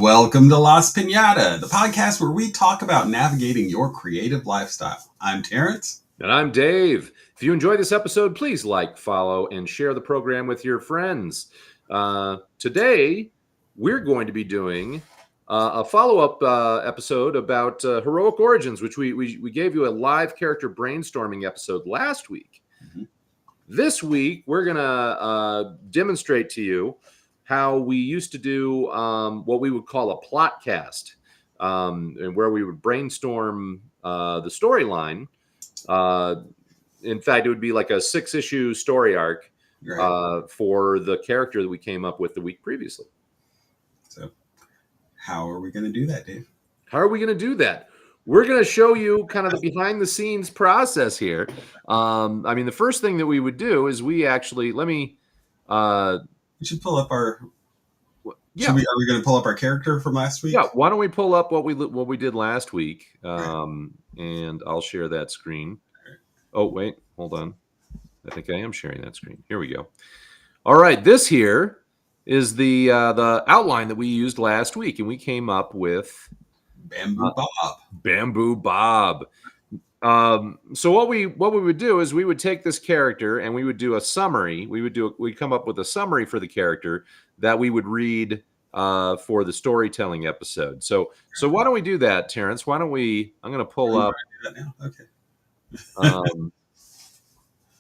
Welcome to Las Piñata, the podcast where we talk about navigating your creative lifestyle. I'm Terrance. And I'm Dave. If you enjoy this episode, please like, follow, and share the program with your friends. Today, we're going to be doing a follow-up episode about heroic origins, which we gave you a live character brainstorming episode last week. Mm-hmm. This week, we're going to demonstrate to you how we used to do what we would call a plot cast, and where we would brainstorm the storyline. In fact, it would be like a 6-issue story arc for the character that we came up with the week previously. So how are we going to do that, Dave? How are we going to do that? We're going to show you kind of the behind the scenes process here. The first thing that we would do is we actually, we should pull up our. Yeah. Are we going to pull up our character from last week? Yeah. Why don't we pull up what we did last week? And I'll share that screen. Oh, wait, hold on. I think I am sharing that screen. Here we go. All right. This here is the outline that we used last week, and we came up with Bamboo Bob. Bamboo Bob. So what we would do is we would take this character and we would do a summary. We'd come up with a summary for the character that we would read for the storytelling episode. So why don't we do that, Terrance? Why don't we? I'm going to pull up. Do that now? Okay.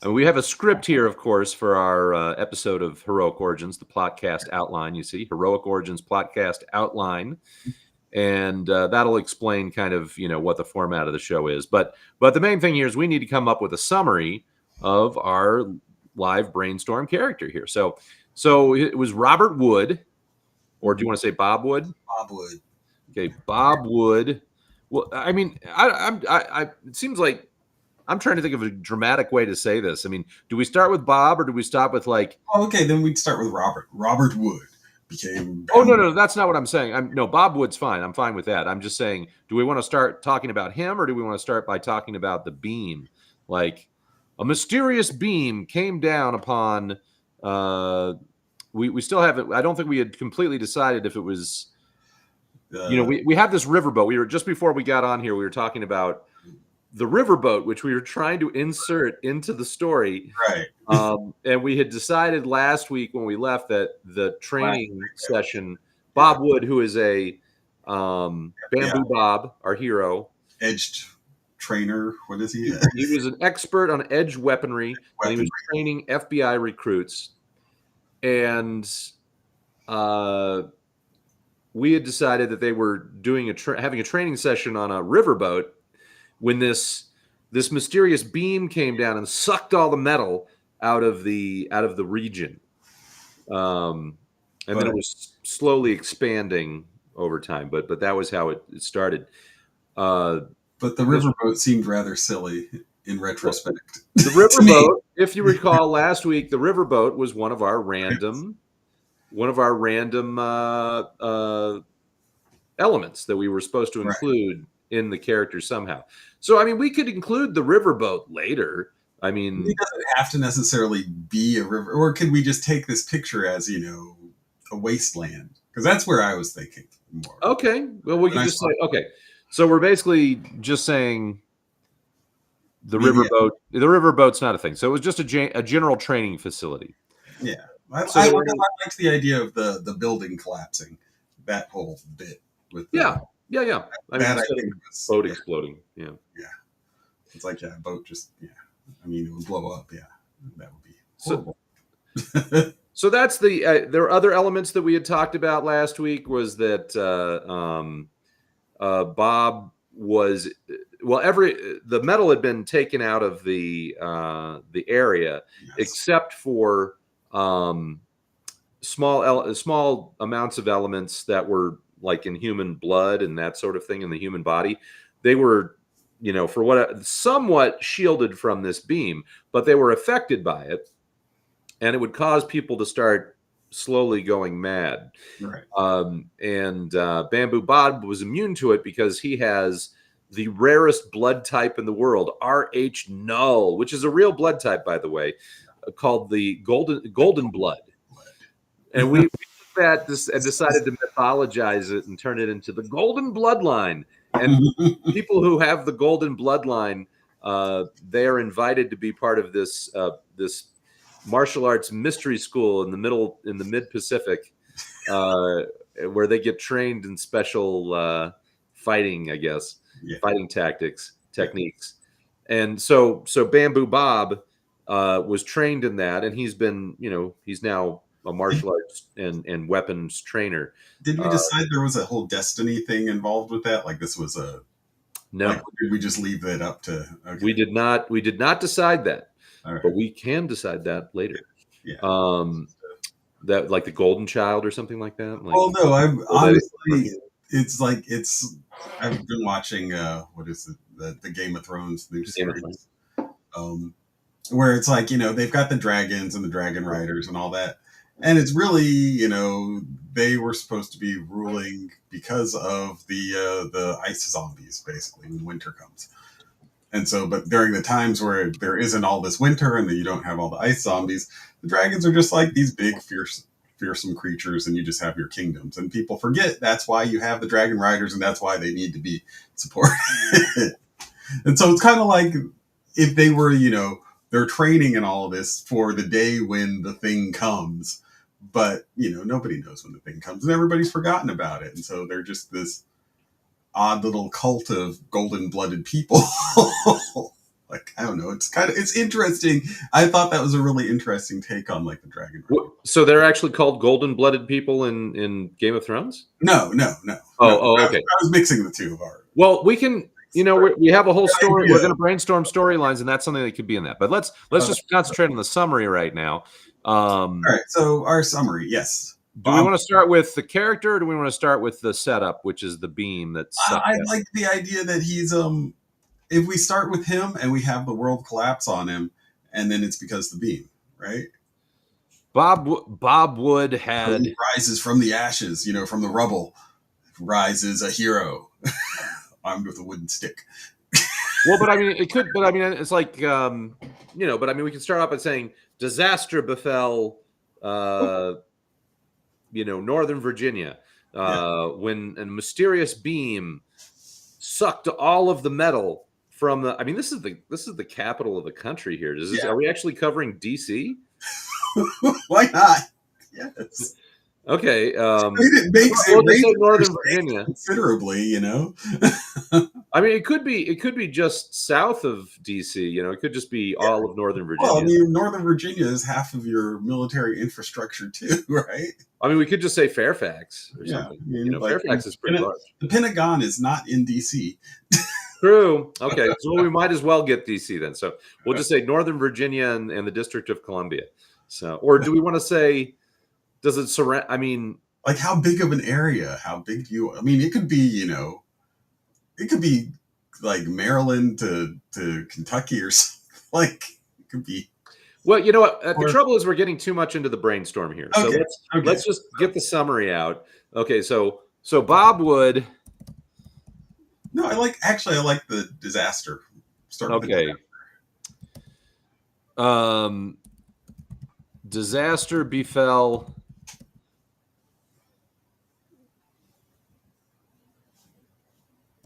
And we have a script here, of course, for our episode of Heroic Origins, the plotcast outline. You see, Heroic Origins plotcast outline. And that'll explain kind of, what the format of the show is. But the main thing here is we need to come up with a summary of our live brainstorm character here. So it was Robert Wood, or do you want to say Bob Wood? Bob Wood. Okay, Bob Wood. Well, I mean, it seems like I'm trying to think of a dramatic way to say this. I mean, do we start with Bob or do we start with like? Oh, okay, then we'd start with Robert. Robert Wood. Became Oh, no, that's not what I'm saying. No, Bob Wood's fine. I'm fine with that. I'm just saying, do we want to start talking about him or do we want to start by talking about the beam? Like a mysterious beam came down upon, we still haven't, I don't think we had completely decided if it was, we had this riverboat. We were just before we got on here, we were talking about the riverboat, which we were trying to insert into the story. Right. And we had decided last week when we left that the training session, Bob Wood, who is a Bamboo Bob, our hero. Edged trainer. What is he? He was an expert on edge weaponry. And he was training FBI recruits. And we had decided that they were doing having a training session on a riverboat when this mysterious beam came down and sucked all the metal out of the region, and then it was slowly expanding over time. But that was how it started. But the riverboat seemed rather silly in retrospect. The riverboat, if you recall, last week the riverboat was one of our random elements that we were supposed to include in the character somehow. So, I mean, we could include the riverboat later. I mean, it doesn't have to necessarily be a river, or could we just take this picture as, a wasteland? Because that's where I was thinking more. Okay. Well, we can just say, okay. So we're basically just saying the riverboat. The riverboat's not a thing. So it was just a general training facility. Yeah. I liked the idea of the building collapsing, that whole bit. Yeah. I mean, boat exploding. Yeah. It's like a boat just, it would blow up. Yeah. That would be horrible. So that's there are other elements that we had talked about last week was that Bob was, the metal had been taken out of the area, except for small amounts of elements that were like in human blood and that sort of thing in the human body. They were, somewhat shielded from this beam, but they were affected by it, and it would cause people to start slowly going mad. Right. And Bamboo Bob was immune to it because he has the rarest blood type in the world, RH null, which is a real blood type, by the way, called the golden blood. And we that and decided to mythologize it and turn it into the golden bloodline. And people who have the golden bloodline, they are invited to be part of this this martial arts mystery school in the mid Pacific, where they get trained in special fighting, I guess, fighting techniques. And so Bamboo Bob was trained in that, and he's now a martial arts and weapons trainer. Did we decide there was a whole destiny thing involved with that? Like this was a no? Like, did we just leave it up to? Okay. We did not. We did not decide that, Right. but we can decide that later. Yeah. That like the Golden Child or something like that. Like, well, no, I'm honestly. It's like I've been watching what is it, the Game of Thrones new series, where it's like they've got the dragons and the dragon riders and all that, and it's really they were supposed to be ruling because of the ice zombies basically when winter comes, and so but during the times where there isn't all this winter and you don't have all the ice zombies, the dragons are just like these big fearsome creatures, and you just have your kingdoms, and people forget that's why you have the dragon riders, and that's why they need to be supported. And so it's kind of like if they were they're training and all of this for the day when the thing comes, but nobody knows when the thing comes and everybody's forgotten about it, and so they're just this odd little cult of golden-blooded people. Like, I don't know. It's interesting. I thought that was a really interesting take on like the dragon. So they're actually called golden-blooded people in Game of Thrones? No. Okay. I was mixing the two of ours. Well, we can, we have a whole story. We're going to brainstorm storylines, and that's something that could be in that. But let's just concentrate on the summary right now. All right. So our summary, yes. Do we want to start with the character, or do we want to start with the setup, which is the beam that's? I like the idea that he's if we start with him and we have the world collapse on him, and then it's because the beam, right? Bob Wood had he rises from the ashes, from the rubble, rises a hero, armed with a wooden stick. Well, but I mean, it could. But I mean, it's like But I mean, we can start off by saying disaster befell, Northern Virginia, when a mysterious beam sucked all of the metal from the. I mean, this is the capital of the country here. Are we actually covering DC? Why not? Yes. Okay. It makes Northern Virginia considerably, I mean, it could be just south of DC. It could just be all of Northern Virginia. Well, I mean, Northern Virginia is half of your military infrastructure too, right? I mean, we could just say Fairfax or something. I mean, Fairfax is pretty large. The Pentagon is not in DC. True. Okay, so we might as well get DC then. So we'll just say Northern Virginia and the District of Columbia. So, or do we want to say? Does it surround? I mean, like how big of an area? How big do you? I mean, it could be, it could be like Maryland to Kentucky or something. Like it could be. Well, you know what? The trouble is we're getting too much into the brainstorm here. So let's just get the summary out. Okay, so Bob Wood. No, I like the disaster. Start with the disaster. Disaster befell.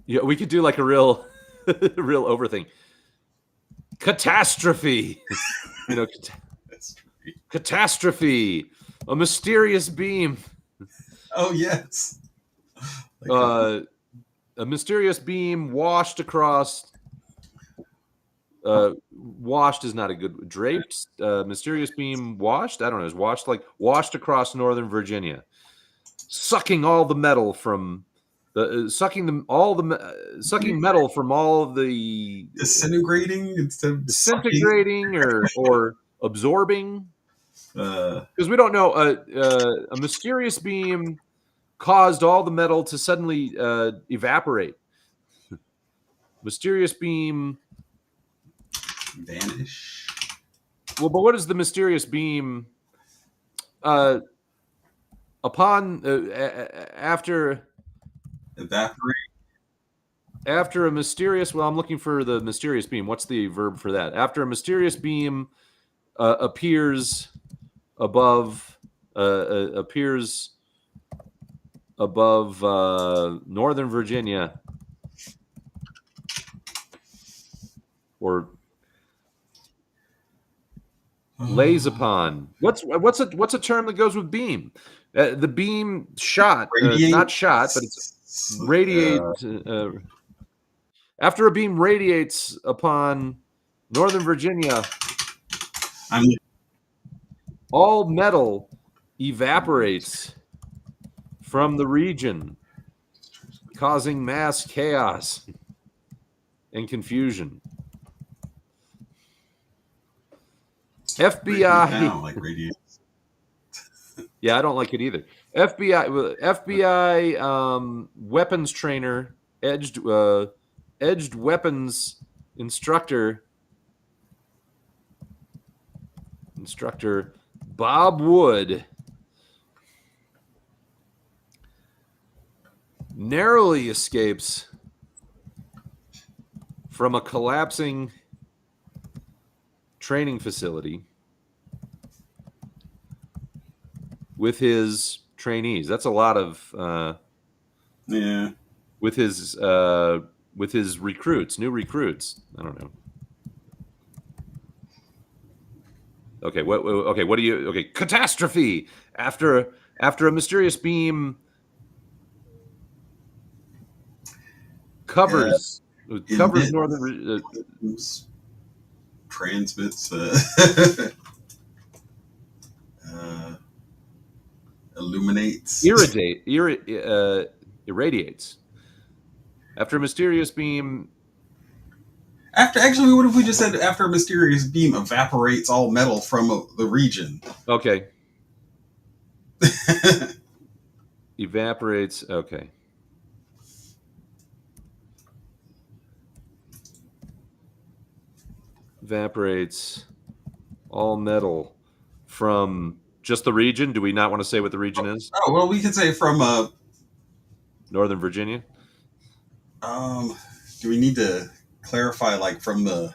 Yeah, we could do like a real over thing. Catastrophe. Catastrophe. A mysterious beam. Oh yes. A mysterious beam washed across. Washed is not a good. Draped. Mysterious beam washed. I don't know. Is washed across Northern Virginia, sucking all the metal from. Sucking metal from all of the disintegrating instead of disintegrating or absorbing, because we don't know. A mysterious beam caused all the metal to suddenly evaporate. Mysterious beam vanish. Well, but what is the mysterious beam? After. Evaporate. After a mysterious, I'm looking for the mysterious beam. What's the verb for that? After a mysterious beam appears above, appears above Northern Virginia, or lays upon. What's a term that goes with beam? The beam shot, not shot, but it's radiate. After a beam radiates upon Northern Virginia, all metal evaporates from the region, causing mass chaos and confusion. FBI. Yeah, I don't like it either. FBI weapons trainer, edged weapons instructor Bob Wood narrowly escapes from a collapsing training facility with his trainees. That's a lot of with his recruits, new recruits. I don't know. Okay, what do you? Okay, catastrophe after a mysterious beam covers northern transmits illuminates irradiates after a mysterious beam. Actually, what if we just said after a mysterious beam evaporates all metal from the region? Okay. Evaporates. Okay. Evaporates all metal from just the region. Do we not want to say what the region is? Oh, well, we could say from Northern Virginia. Do we need to clarify, like, from the?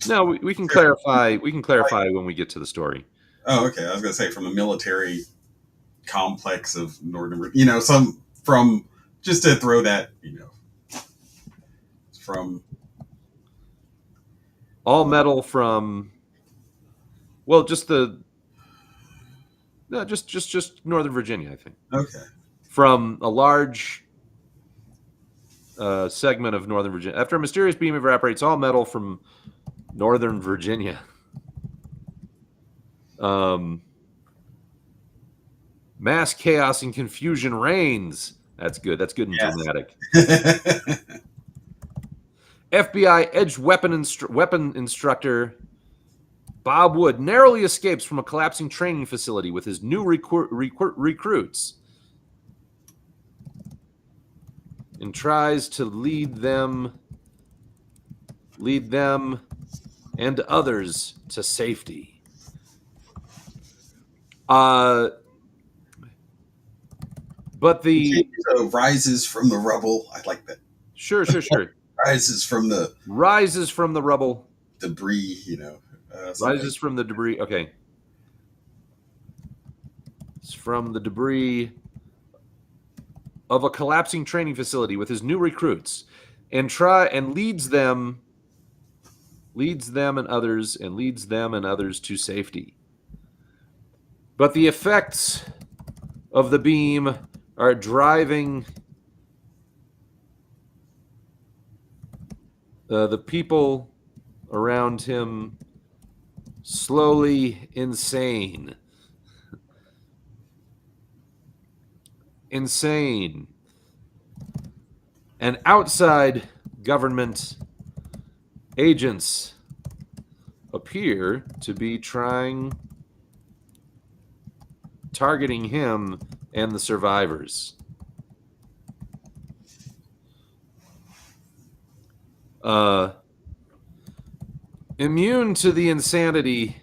No, we can clarify. We can clarify when we get to the story. Oh, okay. I was gonna say from the military complex of Northern, some from, just to throw that, from all metal from. Well, just Northern Virginia, I think. Okay. From a large segment of Northern Virginia. After a mysterious beam evaporates all metal from Northern Virginia. Mass chaos and confusion reigns. That's good. That's good and dramatic. FBI edged weapon instructor Bob Wood narrowly escapes from a collapsing training facility with his new recruits and tries to lead them and others to safety. But the rises from the rubble. I like that. Sure. rises from the rubble. Debris, rises from the debris. Okay. It's from the debris of a collapsing training facility with his new recruits and leads them and others to safety. But the effects of the beam are driving the people around him slowly insane. And outside government agents appear to be targeting him and the survivors. Immune to the insanity.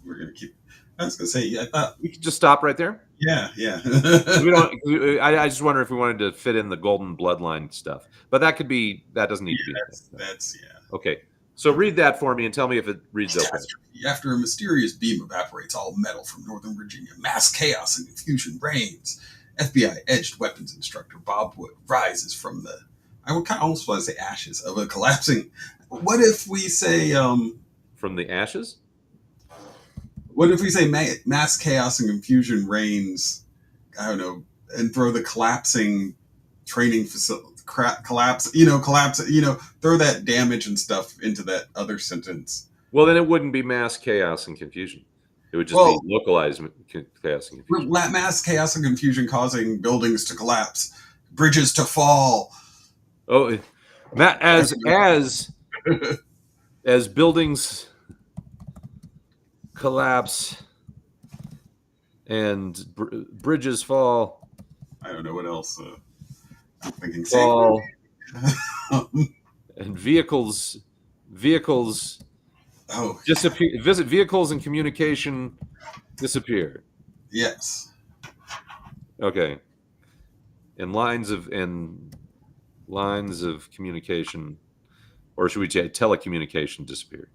We're gonna keep. I was gonna say, I thought we could just stop right there. Yeah. We don't. I just wonder if we wanted to fit in the golden bloodline stuff, but that could be. That doesn't need to be. That's Okay, so read that for me and tell me if it reads okay. After a mysterious beam evaporates all metal from Northern Virginia, mass chaos and confusion reigns. FBI edged weapons instructor Bob Wood rises from the, I would kind of almost want to say ashes of a collapsing. What if we say From the ashes? what if we say mass chaos and confusion reigns? I don't know, and throw the collapsing training facility collapse. Collapse. Throw that damage and stuff into that other sentence. Well, then it wouldn't be mass chaos and confusion. It would just be Well, localized chaos and confusion. mass chaos and confusion causing buildings to collapse, bridges to fall. Oh, as buildings collapse and bridges fall. I don't know what else. I'm thinking fall, and vehicles disappear. Vehicles and communication disappear. Yes. Okay. And lines of communication, or should we say telecommunication, disappear?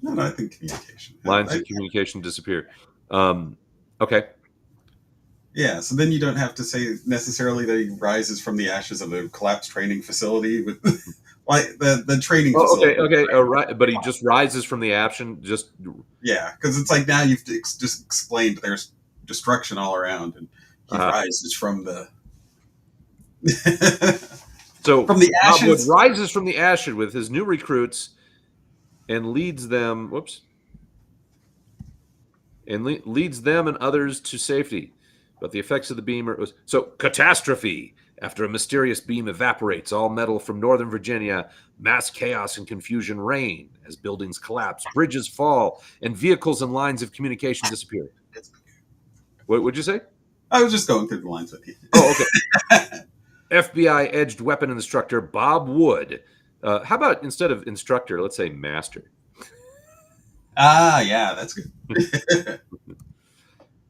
No, I think communication. Lines of communication disappear. Okay. Yeah, so then you don't have to say necessarily that he rises from the ashes of a collapsed training facility with like the training facility. Okay, right. But he just rises from the action. Yeah, because it's like now you've just explained there's destruction all around, and he rises from the so from the ashes. Bob rises from the ashes with his new recruits and leads them. Leads them and others to safety. But the effects of the beam are catastrophe. After a mysterious beam evaporates all metal from Northern Virginia, mass chaos and confusion reign as buildings collapse, bridges fall, and vehicles and lines of communication disappear. What would you say? I was just going through the lines with you. Oh, okay. FBI edged weapon instructor Bob Wood. How about instead of instructor, let's say master? Yeah, that's good.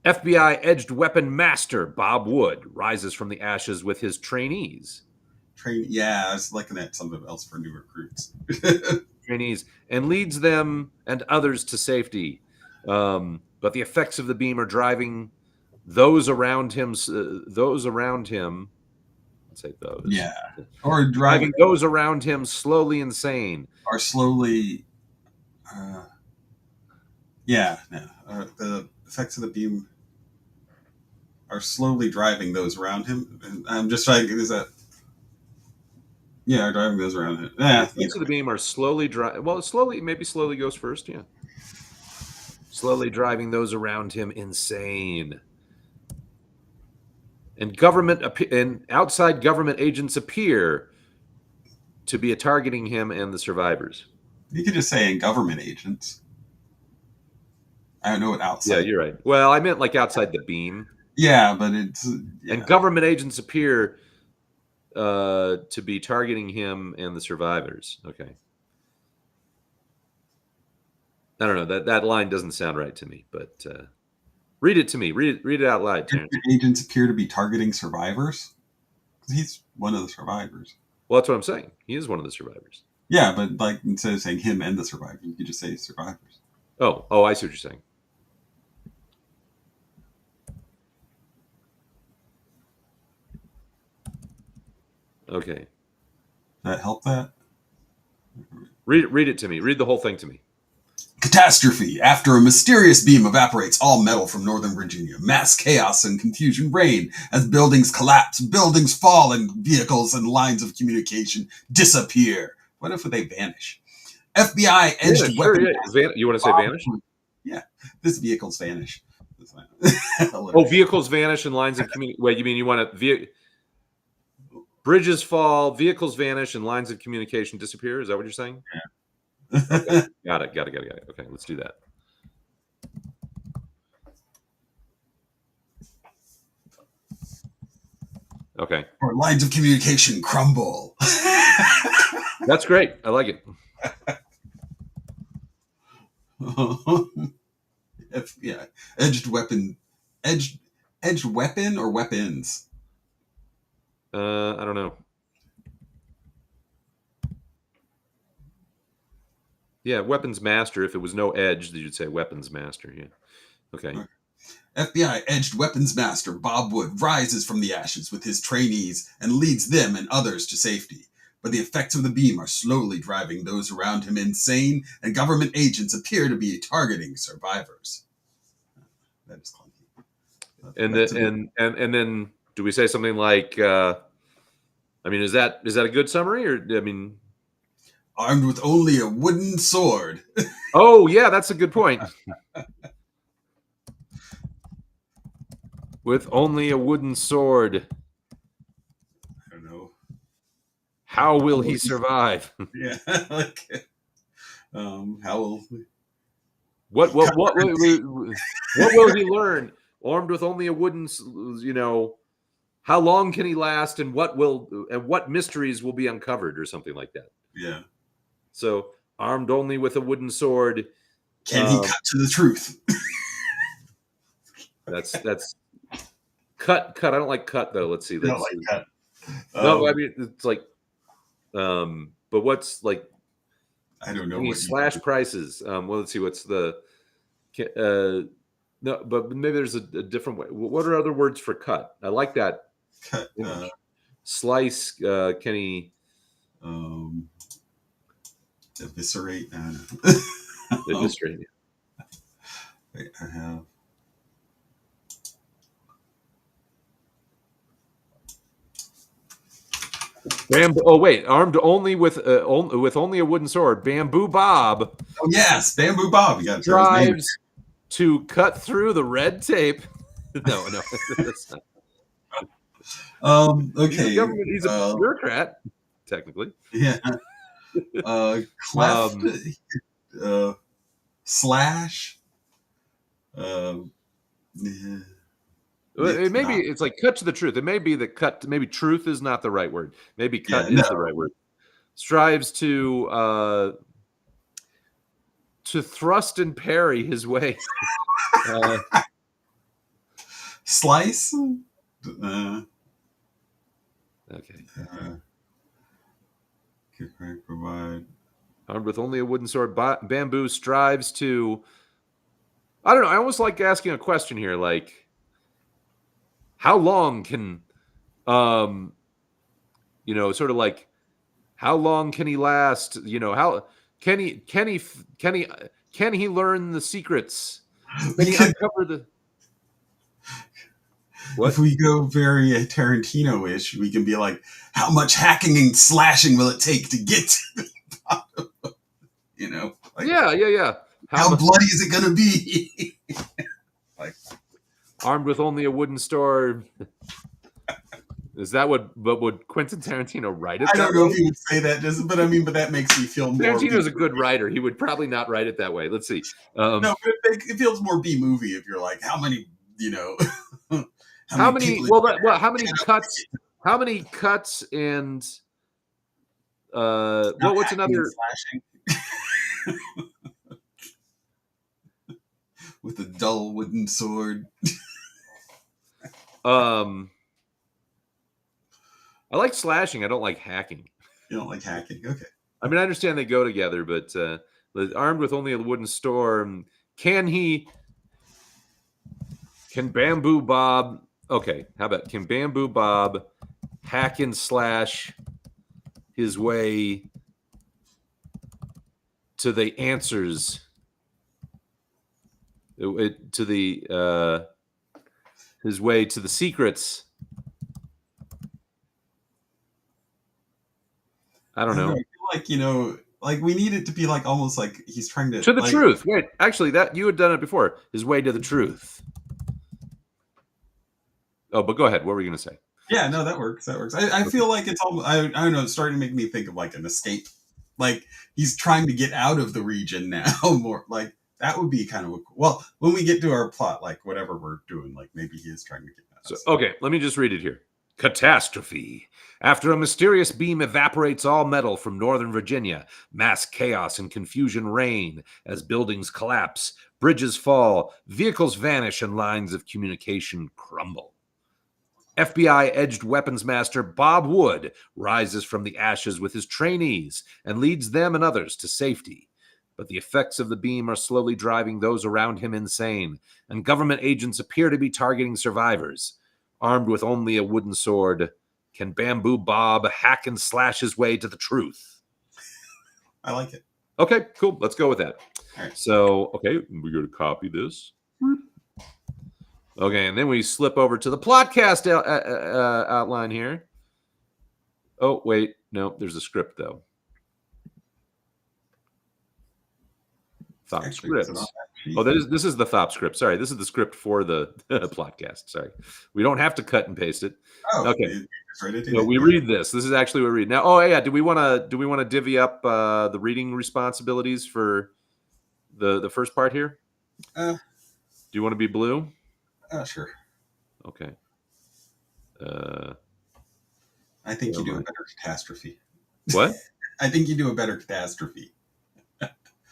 FBI edged weapon master Bob Wood rises from the ashes with his trainees. Yeah, I was looking at something else for new recruits. Trainees, and leads them and others to safety. But the effects of the beam are driving those around him. Let's say those. Yeah, or driving those around him slowly insane. Or slowly. The effects of the beam are slowly driving those around him. And I'm just trying. Is that? Yeah, driving those around him. Yeah, the effects of the beam are slowly driving. Well, maybe slowly goes first. Yeah, slowly driving those around him insane. And outside government agents appear to be targeting him and the survivors. You could just say in government agents. I don't know what outside. Yeah, you're right. Well, I meant like outside the beam. Yeah, but it's... Yeah. And government agents appear to be targeting him and the survivors. Okay. I don't know. That line doesn't sound right to me, but read it to me. Read it out loud, Terrance. Agents appear to be targeting survivors? He's one of the survivors. Well, that's what I'm saying. He is one of the survivors. Yeah, but like instead of saying him and the survivors, you could just say survivors. Oh, I see what you're saying. Okay. Does that help that? Read it to me. Read the whole thing to me. Catastrophe. After a mysterious beam evaporates all metal from Northern Virginia, mass chaos and confusion reign as buildings collapse, buildings fall, and vehicles and lines of communication disappear. What if they vanish? FBI edged weapon. You want to say vanish? Yeah. This vehicles vanish. Vehicles vanish and lines of communication. Wait, you mean you want to... Bridges fall, vehicles vanish, and lines of communication disappear? Is that what you're saying? Yeah. Okay. Got it. Okay, let's do that. Okay. Or lines of communication crumble. That's great. I like it. Yeah. Edged weapon or weapons? I don't know. Yeah, weapons master. If it was no edge, you'd say weapons master. Yeah. Okay. FBI edged weapons master Bob Wood rises from the ashes with his trainees and leads them and others to safety. But the effects of the beam are slowly driving those around him insane, and government agents appear to be targeting survivors. That is clunky. And then do we say something like, I mean, is that a good summary, or I mean, armed with only a wooden sword. Oh yeah, that's a good point. With only a wooden sword. I don't know. How will he survive? Yeah, like, how will... What will he learn? Armed with only a wooden, how long can he last, and what mysteries will be uncovered, or something like that. Yeah. So, armed only with a wooden sword. Can he cut to the truth? That's cut. I don't like cut though. Let's see. I don't like cut. No, I mean it's like, but what's like? I don't know. What slash prices. Well, let's see. What's the? No, but maybe there's a different way. What are other words for cut? I like that. Cut. Slice. Can he? Eviscerate. Eviscerate. Wait, I have. Oh wait, armed only with only a wooden sword. Bamboo Bob. Oh yes, Bamboo Bob. You got to drives to cut through the red tape. No, that's not. Okay. He's a bureaucrat, technically. Yeah. Cleft. Slash. Yeah. Maybe it's like cut to the truth. It may be that cut. Maybe truth is not the right word. Maybe cut is the right word. Strives to thrust and parry his way. Slice. Okay. Provide. Armed with only a wooden sword, Bamboo strives to. I don't know. I almost like asking a question here, like, how long can, sort of like, how long can he last? How can he learn the secrets? Can he uncover the? What? If we go very Tarantino-ish, we can be like, how much hacking and slashing will it take to get to the bottom? Like, yeah. How bloody is it going to be? Like, armed with only a wooden sword. Is that what would Quentin Tarantino write it? I don't know if he would say that, but that makes me feel more. Tarantino's a good writer. He would probably not write it that way. Let's see. No, but it feels more B-movie if you're like, how many, how many cuts? How many cuts and what's another? With a dull wooden sword. I like slashing. I don't like hacking. You don't like hacking? Okay. I mean, I understand they go together, but armed with only a wooden sword, can Bamboo Bob? Okay, how about can Bamboo Bob hack and slash his way to the answers? To the his way to the secrets. I don't know. I feel like, we need it to be like almost like he's trying to the truth. Wait, actually, that you had done it before. His way to the truth. Oh, but go ahead. What were you going to say? Yeah, no, that works. I feel like it's almost, I don't know, it's starting to make me think of like an escape. Like he's trying to get out of the region now. More like that would be kind of well, when we get to our plot, like whatever we're doing, like maybe he is trying to get out. So, okay, let me just read it here. Catastrophe. After a mysterious beam evaporates all metal from Northern Virginia, mass chaos and confusion reign as buildings collapse, bridges fall, vehicles vanish, and lines of communication crumble. FBI edged weapons master Bob Wood rises from the ashes with his trainees and leads them and others to safety. but the effects of the beam are slowly driving those around him insane, and government agents appear to be targeting survivors. Armed with only a wooden sword, can Bamboo Bob hack and slash his way to the truth? I like it. Okay, cool. Let's go with that. All right. So, okay, we go to copy this. Okay, and then we slip over to the plotcast outline here. Oh, wait. No, there's a script, though. Thought scripts. Oh, this is the Thop script. Sorry, this is the script for the plotcast. Sorry. We don't have to cut and paste it. Oh, okay. So we read this. This is actually what we read. Now, oh yeah, do we want to divvy up the reading responsibilities for the first part here? Do you want to be blue? Sure. Okay. I think you do a better catastrophe. What? I think you do a better catastrophe.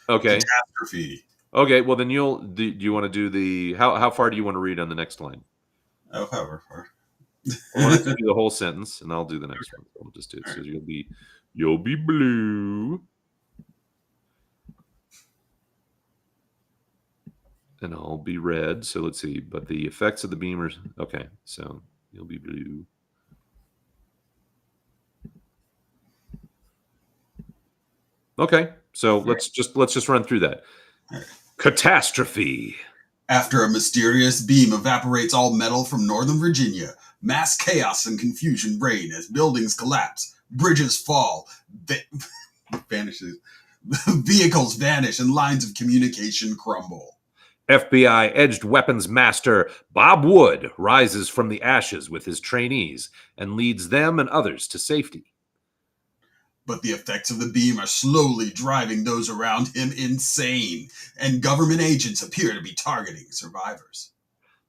Okay. Catastrophe. Okay. Well, then do you want to do the how far do you want to read on the next line? Oh, however far. I want to do the whole sentence, and I'll do the next one. We'll just do it. So you'll be blue, and I'll be red. So let's see. But the effects of the beamers. Okay. So you'll be blue. Okay. So let's just run through that. Right. Catastrophe. After a mysterious beam evaporates all metal from Northern Virginia, mass chaos and confusion reign as buildings collapse, bridges fall, vanishes, vehicles vanish, and lines of communication crumble. FBI edged weapons master Bob Wood rises from the ashes with his trainees and leads them and others to safety. But the effects of the beam are slowly driving those around him insane, and government agents appear to be targeting survivors.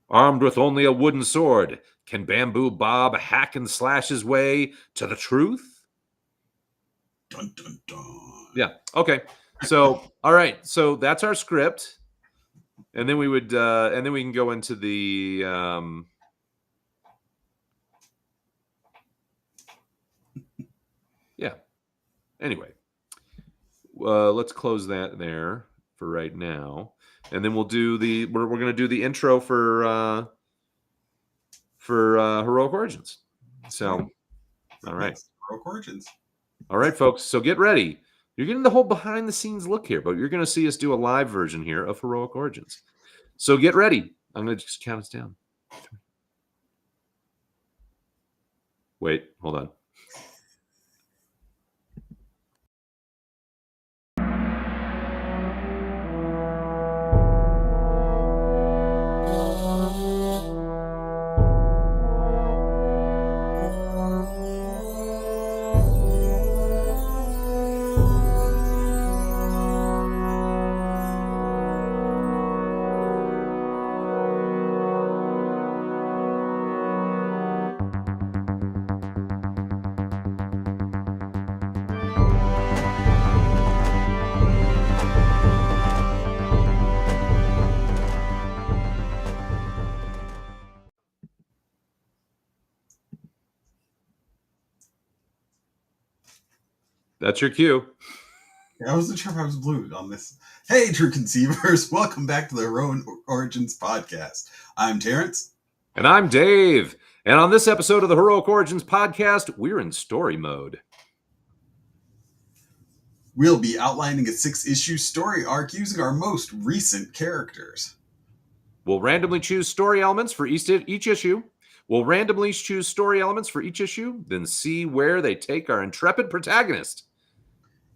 Armed with only a wooden sword, can Bamboo Bob hack and slash his way to the truth? Dun, dun, dun. Yeah. Okay. So, all right. So that's our script. And then we would, and then we can go into the, yeah. Anyway, let's close that there for right now, and then we'll do we're going to do the intro for Heroic Origins. So, all right, Heroic Origins. All right, folks. So get ready. You're getting the whole behind the scenes look here, but you're going to see us do a live version here of Heroic Origins. So get ready. I'm going to just count us down. Wait, hold on. That's your cue. I wasn't sure if I was blue on this. Hey, True Conceivers. Welcome back to the Heroic Origins podcast. I'm Terrance. And I'm Dave. And on this episode of the Heroic Origins podcast, we're in story mode. We'll be outlining a 6-issue story arc using our most recent characters. We'll randomly choose story elements for each issue. We'll randomly choose story elements for each issue, then see where they take our intrepid protagonist.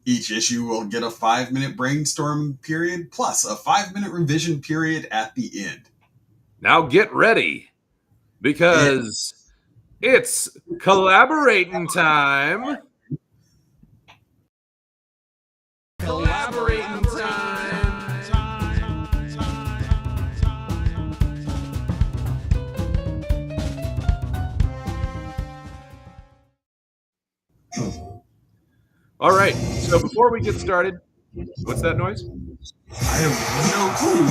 Each issue will get a 5-minute brainstorming period plus a 5-minute revision period at the end. Now get ready, because it's collaborating time. Collaborating time. All right. So before we get started, what's that noise? I have no clue.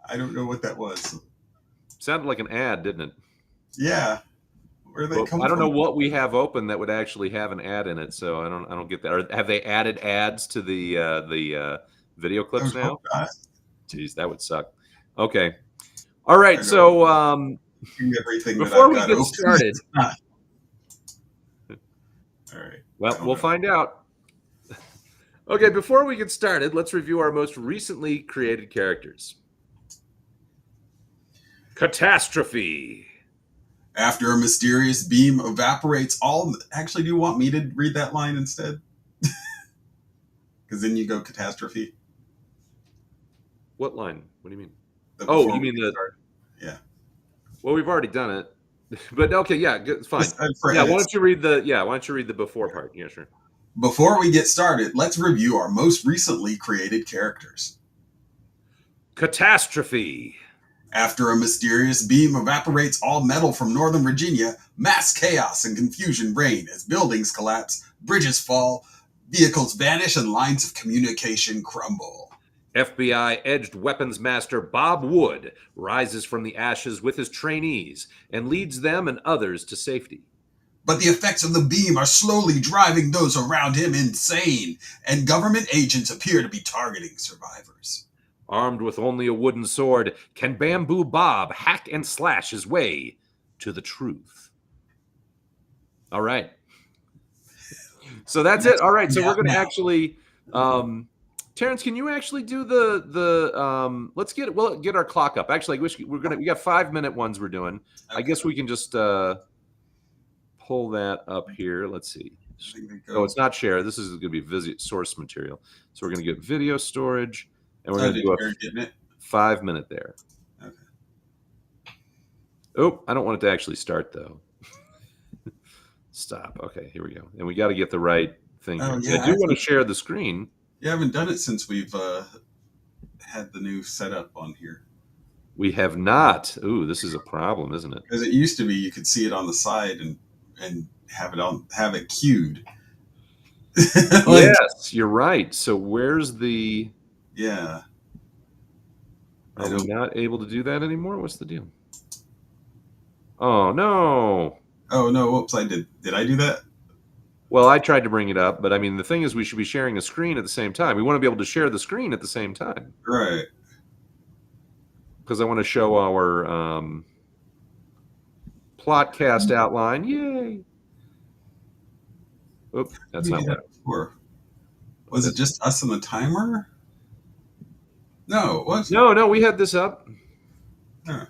I don't know what that was. Sounded like an ad, didn't it? Yeah, where did that But come I don't know from? what we have open that would actually have an ad in it, so I don't get that. Or have they added ads to the video I clips would hope now? not. Jeez, that would suck. Okay. All right. I know So everything that before I've we got get open. started, It's not. All right. I well, don't we'll know. find out. Okay, before we get started, let's review our most recently created characters. Catastrophe. After a mysterious beam evaporates all. Actually, do you want me to read that line instead? Because then you go catastrophe. What line? What do you mean? The Oh, before you we mean get the? started. Yeah. Well, we've already done it. But okay, yeah, it's fine. Just for Yeah, why edits. don't you read the? Yeah, why don't you read the before part? Yeah, sure. Before we get started, let's review our most recently created characters. Catastrophe. After a mysterious beam evaporates all metal from Northern Virginia, mass chaos and confusion reign as buildings collapse, bridges fall, vehicles vanish, and lines of communication crumble. FBI edged weapons master Bob Wood rises from the ashes with his trainees and leads them and others to safety. But the effects of the beam are slowly driving those around him insane, and government agents appear to be targeting survivors. Armed with only a wooden sword, can Bamboo Bob hack and slash his way to the truth? All right. So that's it. All right. So we're going to Now, actually, Terrance, can you actually do let's get our clock up. Actually, we got 5-minute ones we're doing. okay. I guess we can just pull that up here. Let's see. Oh, it's not share. This is going to be visit source material. So we're going to get video storage, and we're going to do a 5-minute there. Okay. Oh, I don't want it to actually start though. Stop. Okay, here we go. And we got to get the right thing here. Yeah, I do want to share the screen. You haven't done it since we've had the new setup on here. We have not. Ooh, this is a problem, isn't it? Because it used to be you could see it on the side and have it queued. Yes, you're right. So where's the? Yeah. Are we not able to do that anymore? What's the deal? Oh no. Oh no! Whoops! Did I do that? Well, I tried to bring it up, but I mean, the thing is, we should be sharing a screen at the same time. We want to be able to share the screen at the same time, right? Because I want to show our plotcast outline. Yay! Oop, that's not what. Was it just us and the timer? No, what? No, we had this up. Huh.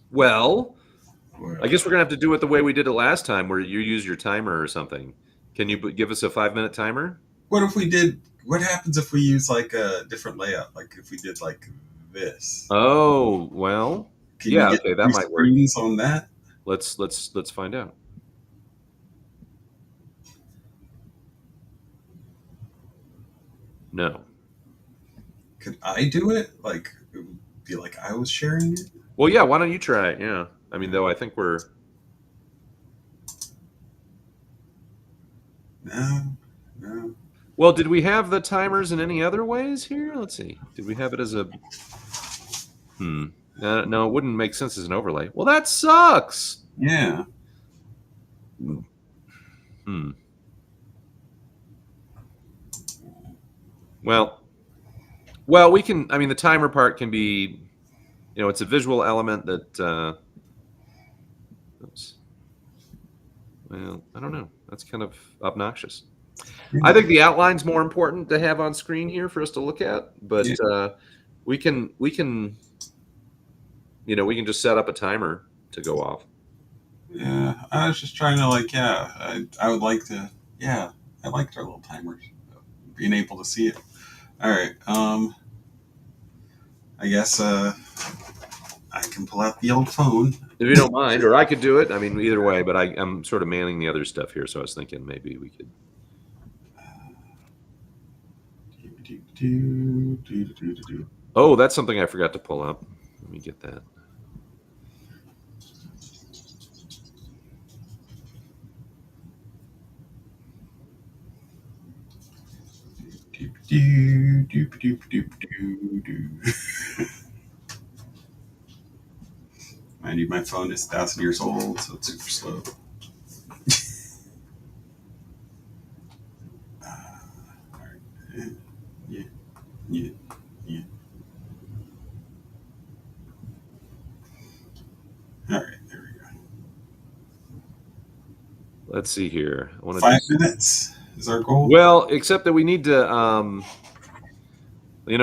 Well, I guess we're gonna have to do it the way we did it last time, where you use your timer or something. Can you give us a 5-minute timer? What if we did? What happens if we use like a different layout? Like if we did like this? Oh well, yeah. Okay, that might work. On that, let's find out. No. Could I do it? Like it would be like I was sharing it. Well, yeah. Why don't you try it? Yeah. I mean, though, I think we're. No. Well, did we have the timers in any other ways here? Let's see. Did we have it as a? No, it wouldn't make sense as an overlay. Well, that sucks. Yeah. Well, we can. I mean, the timer part can be. It's a visual element that. Oops. Well, I don't know. That's kind of obnoxious. I think the outline's more important to have on screen here for us to look at, but we can we can just set up a timer to go off. Yeah, I was just trying to I would like to. Yeah, I liked our little timers, being able to see it. All right. I guess I can pull out the old phone. If you don't mind, or I could do it. I mean, either way, but I'm sort of manning the other stuff here, so I was thinking maybe we could. Oh, that's something I forgot to pull up. Let me get that. Mind you, my phone is 1,000 years old, so it's super slow. All right. Yeah, yeah, yeah. All right, there we go. Let's see here. I want to 5 minutes is our goal. Well, except that we need to.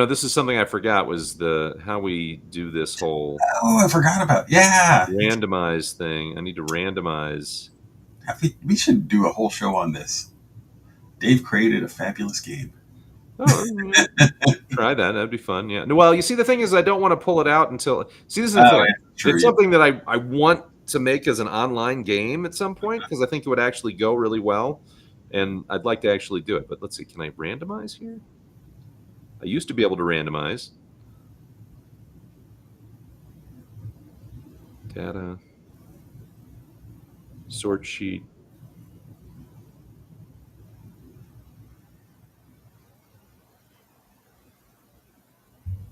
This is something I forgot was how we do this whole Oh, I forgot about. Yeah, randomize thing. I need to randomize. we should do a whole show on this. Dave created a fabulous game. Oh, try that. That'd be fun. Yeah. Well, you see, the thing is, I don't want to pull it out until. See, this is the Oh, thing. yeah, true, It's yeah. something that I want to make as an online game at some point because I think it would actually go really well, and I'd like to actually do it. But let's see. Can I randomize here? I used to be able to randomize. Data. Sort sheet.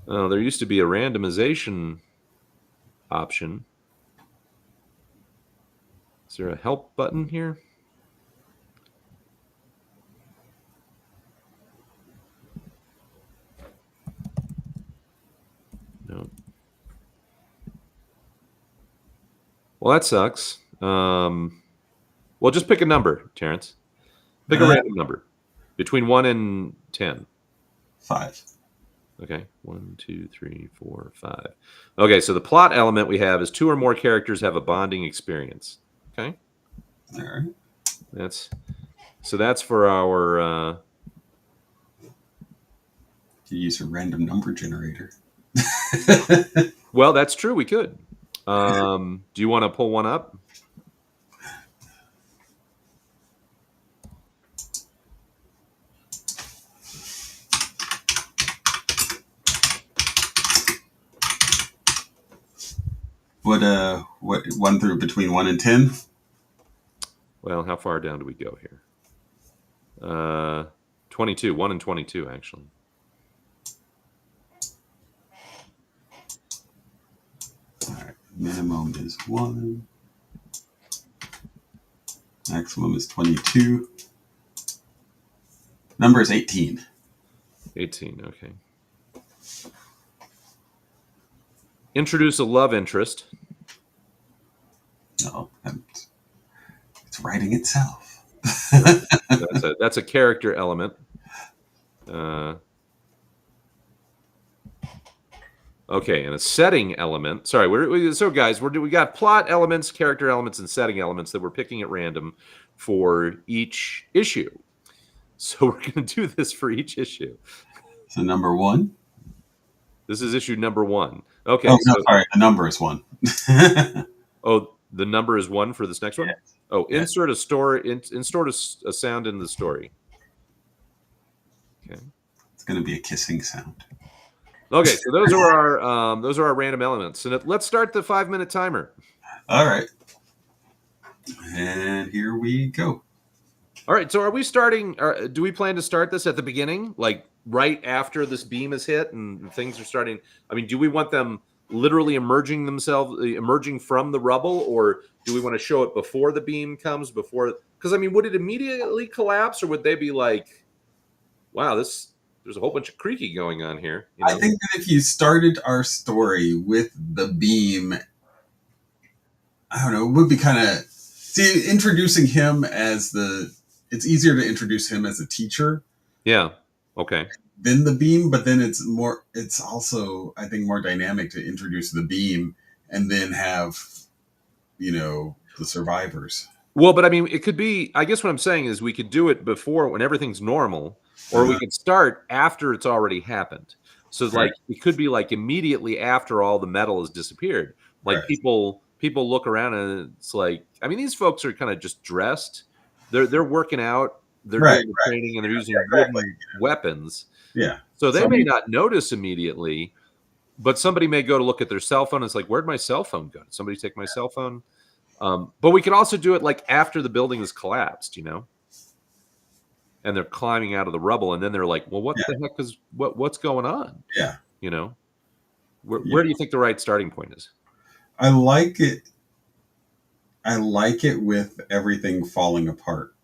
Oh, there used to be a randomization option. Is there a help button here? No. Well, that sucks. Well, just pick a number, Terrance. Pick a random number between 1 and 10. 5. Okay, 1, 2, 3, 4, 5. Okay, so the plot element we have is 2 or more characters have a bonding experience. Okay, All right. that's for our. You use a random number generator. Well, that's true. We could. Do you want to pull one up? What 1 through between 1 and 10? Well, how far down do we go here? 22, 1 and 22, actually. All right. Minimum is 1. Maximum is 22. Number is 18. 18, okay. Introduce a love interest. No, it's writing itself. That's a character element. Okay, and a setting element. Sorry, we got plot elements, character elements, and setting elements that we're picking at random for each issue. So we're going to do this for each issue. So number 1. This is issue number 1. Okay. Oh, no, sorry. The number is 1. Oh, the number is 1 for this next one? Yes. Oh, insert a story. Insert a sound in the story. Okay. It's going to be a kissing sound. Okay, so those are our random elements, and let's start the 5-minute timer. All right, and here we go. All right, so are we starting? Do we plan to start this at the beginning, like right after this beam is hit and things are starting? I mean, do we want them literally emerging from the rubble, or do we want to show it before the beam comes? Because I mean, would it immediately collapse, or would they be like, "Wow, there's a whole bunch of creaky going on here"? You know? I think that if you started our story with the beam, I don't know, it would be kind of introducing him as it's easier to introduce him as a teacher. Yeah. Okay. Than the beam, but then it's also, I think, more dynamic to introduce the beam and then have, the survivors. Well, but I mean, it could be, I guess what I'm saying is we could do it before when everything's normal, or we could start after it's already happened. So Right. like, it could be like immediately after all the metal has disappeared. Like Right. people look around and it's like, I mean, these folks are kind of just dressed. They're working out, they're doing the training, and they're using wooden weapons. Yeah. So they may not notice immediately, but somebody may go to look at their cell phone. And it's like, where'd my cell phone go? Did somebody take my cell phone? But we can also do it like after the building has collapsed, and they're climbing out of the rubble, and then they're like, well, what the heck what's going on? Yeah. Where do you think the right starting point is? I like it. I like it with everything falling apart.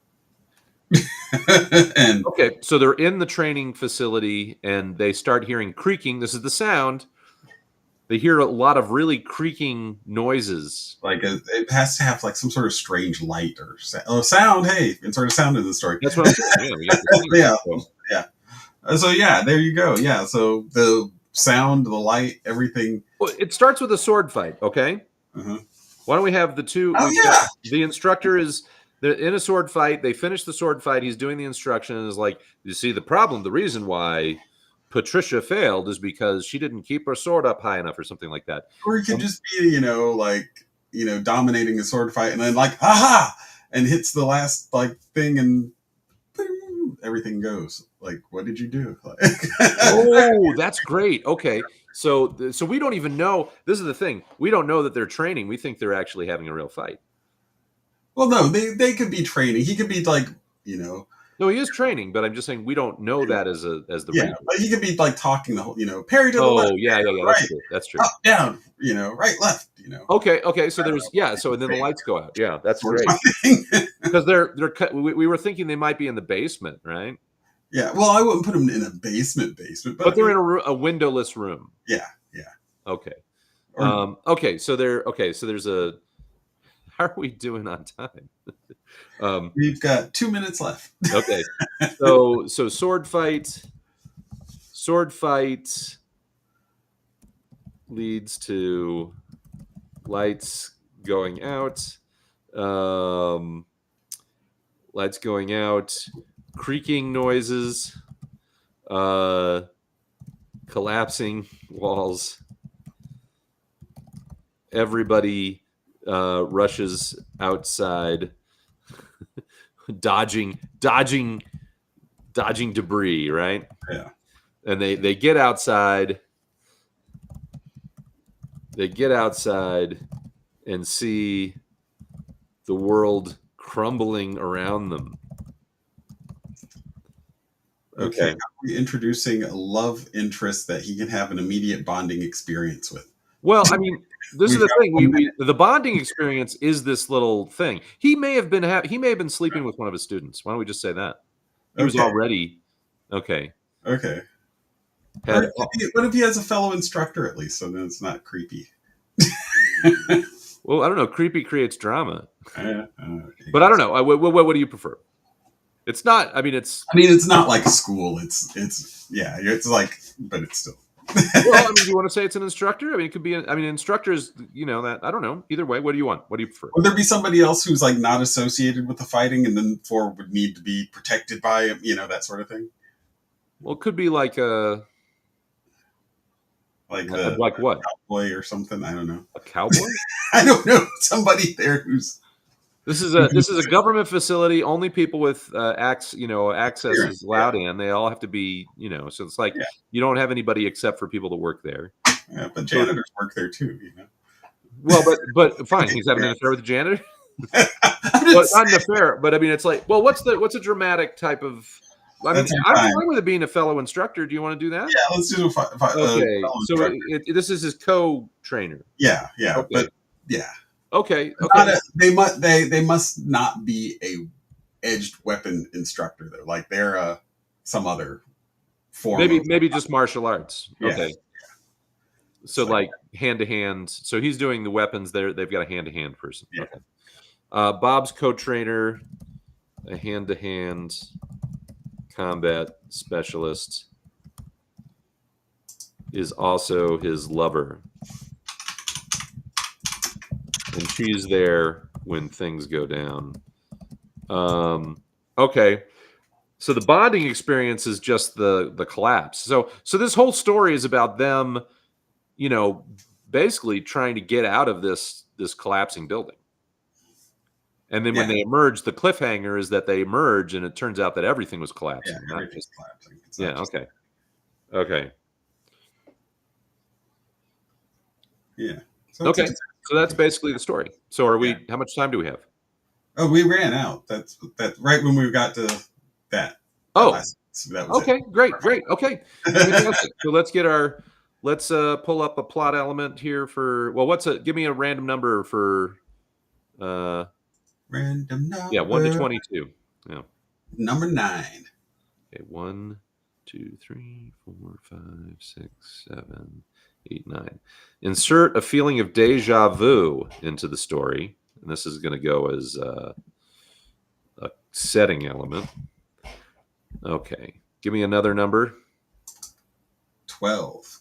And Okay, so they're in the training facility and they start hearing creaking. This is the sound. They hear a lot of really creaking noises. like it has to have like some sort of strange light or sound. Hey, insert a sound in the story. That's what I'm saying. Yeah, we got the scene. Yeah, So, yeah. So yeah, there you go. Yeah, so the sound, the light, everything. well, it starts with a sword fight. Okay, Uh-huh. why don't we have the two? Oh We've got yeah, the instructor is they're in a sword fight. They finish the sword fight. He's doing the instruction and is like, you see, the problem, the reason why Patricia failed is because she didn't keep her sword up high enough, or something like that. or it could just be dominating a sword fight and then like aha, and hits the last like thing and boom, everything goes. Like, what did you do? Oh, that's great. Okay. So we don't even know. This is the thing. We don't know that they're training. We think they're actually having a real fight. Well, no, they could be training. He could be like, No, he is training, but I'm just saying we don't know that as the yeah, reader. but he could be like talking the whole, parry to the left, Oh, yeah. That's right, true. That's true. up, down, right, left, Okay. So there's So then the lights go out. Yeah, that's sort of great. thing. Because we were thinking they might be in the basement, right? Yeah, well, I wouldn't put them in a basement, But they're in a windowless room. yeah. Okay. Or Okay. So there's a. How are we doing on time? we've got 2 minutes left. Okay. So sword fight leads to lights going out. Lights going out, creaking noises, collapsing walls. Everybody rushes outside, dodging debris, right? Yeah. And they get outside. They get outside and see the world crumbling around them. Okay. We're introducing a love interest that he can have an immediate bonding experience with. Well, I mean, this is the thing. The bonding experience is this little thing. He may have been sleeping with one of his students. Why don't we just say that? He was already okay. Okay. What if he has a fellow instructor at least, so then it's not creepy? Well, I don't know. Creepy creates drama. Okay. But I don't know. What do you prefer? It's not. I mean, it's not like school. It's like, but it's still. Well, I mean, do you want to say it's an instructor? I mean, it could be. Instructors. That I don't know. Either way, what do you want? What do you prefer? Would there be somebody else who's like not associated with the fighting, and then would need to be protected by him? That sort of thing. Well, it could be like a. Like what? Cowboy or something. I don't know. A cowboy? I don't know. Somebody there who's. This is a government facility. Only people with access is allowed in. They all have to be, So it's like you don't have anybody except for people that work there. Yeah, but janitors work there too. Well, but fine. He's having an affair with the janitor. Well, not an affair, but I mean, it's like, well, what's a dramatic type of? I mean, I'm fine with it being a fellow instructor. Do you want to do that? Yeah, let's do okay. So this is his co-trainer. Yeah, okay. But yeah. Okay. They must not be a edged weapon instructor though. Like they're some other form. Maybe just martial arts. Yeah. Okay. So like hand to hand. So he's doing the weapons there. They've got a hand to hand person. Yeah. Okay. Bob's co-trainer, a hand to hand combat specialist, is also his lover. And she's there when things go down. Okay. So the bonding experience is just the collapse. So this whole story is about them, basically trying to get out of this collapsing building. And then when they emerge, the cliffhanger is that they emerge and it turns out that everything was collapsing. Yeah, everything's collapsing. Okay. Okay. Yeah. Okay. So that's basically the story. So are we? How much time do we have? Oh, we ran out. That's right when we got to that. Oh, that was okay. Great. Okay. So let's get our let's pull up a plot element here for. Well, give me a random number for. Random Yeah, 1 to number 22. Yeah. number 9. Okay, 1, 2, 3, 4, 5, 6, 7, 8, 9. Insert a feeling of deja vu into the story, and this is going to go as a setting element. Okay, give me another number. 12.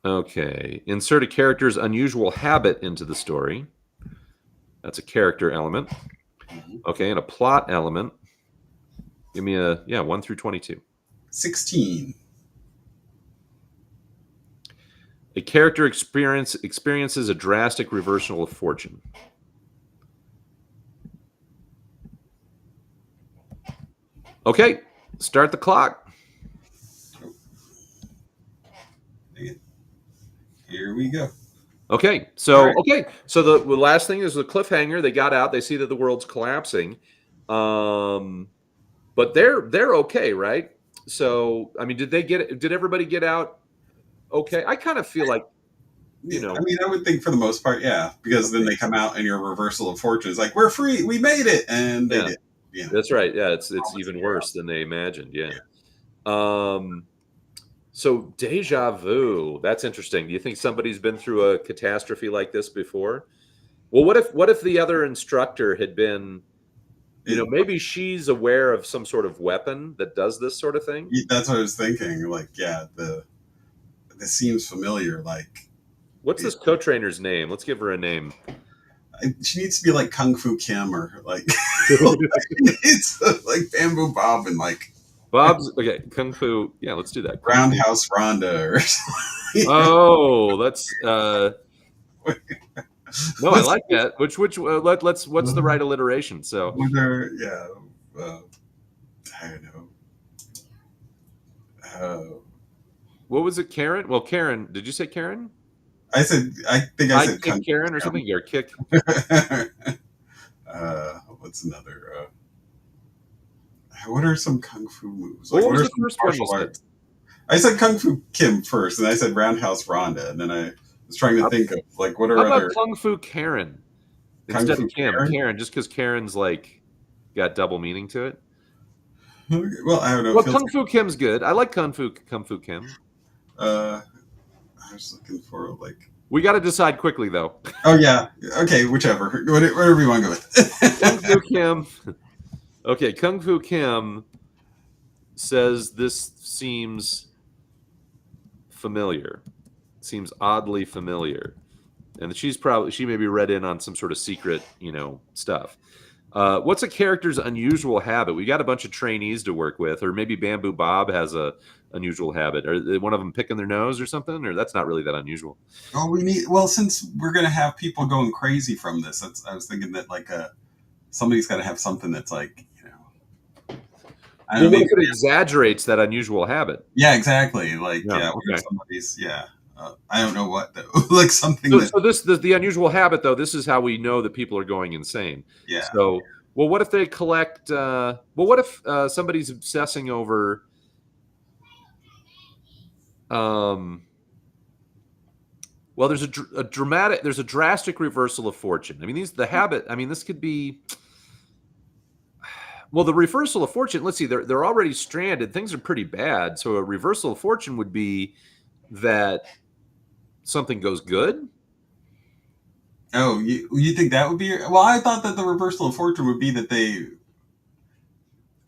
Okay, insert a character's unusual habit into the story. That's a character element. Okay, and a plot element. Give me 1 through 22. 16. A character experiences a drastic reversal of fortune. Okay, start the clock. Here we go. Okay, so the last thing is the cliffhanger. They got out. They see that the world's collapsing, but they're okay, right? So I mean, did everybody get out? Okay, I kind of feel like I mean, I would think for the most part, yeah, because then they come out and your reversal of fortune is like, we're free, we made it, and they did. Yeah, that's right. Yeah, it's even worse than they imagined. Yeah. So deja vu. That's interesting. Do you think somebody's been through a catastrophe like this before? Well, what if the other instructor had been, maybe she's aware of some sort of weapon that does this sort of thing? That's what I was thinking. Like, yeah, this seems familiar. Like, what's this co-trainer's name? Let's give her a name. She needs to be like Kung Fu Kim or like it's like Bamboo Bob and like Bob's okay. Kung Fu. Yeah, let's do that. Roundhouse Rhonda or something. Oh, that's no, I like that. What's the right alliteration? So yeah, I don't know. What was it, Karen? Well, Karen, did you say Karen? I think I said kick Karen or something. You're kick. What's another? What are some kung fu moves? Like, what was the first one you said? I said Kung Fu Kim first, and I said Roundhouse Rhonda, and then I was trying to think of like what are how other about Kung Fu Karen instead of Kim? Karen, just because Karen's like got double meaning to it. Well, I don't know. Well, Kung Fu Kim's good. I like Kung Fu Kim. I was looking for like. We got to decide quickly, though. Oh yeah. Okay, whichever. Whatever you want to go with. Kung Fu Kim. Okay, Kung Fu Kim says this seems familiar. Seems oddly familiar. And she may be read in on some sort of secret, stuff. What's a character's unusual habit? We got a bunch of trainees to work with, or maybe Bamboo Bob has a unusual habit. Are one of them picking their nose or something? Or that's not really that unusual. Oh, since we're gonna have people going crazy from this, I was thinking that like somebody's got to have something that's like I don't know. It exaggerates that unusual habit. Yeah, exactly. Like somebody's I don't know what though. Like something. So the unusual habit though. This is how we know that people are going insane. Yeah. So what if they collect? What if somebody's obsessing over? Well, there's a drastic reversal of fortune. I mean, this could be. Well, the reversal of fortune. Let's see. They're already stranded. Things are pretty bad. So a reversal of fortune would be that something goes good. Oh, you think that would be? Well, I thought that the reversal of fortune would be that they.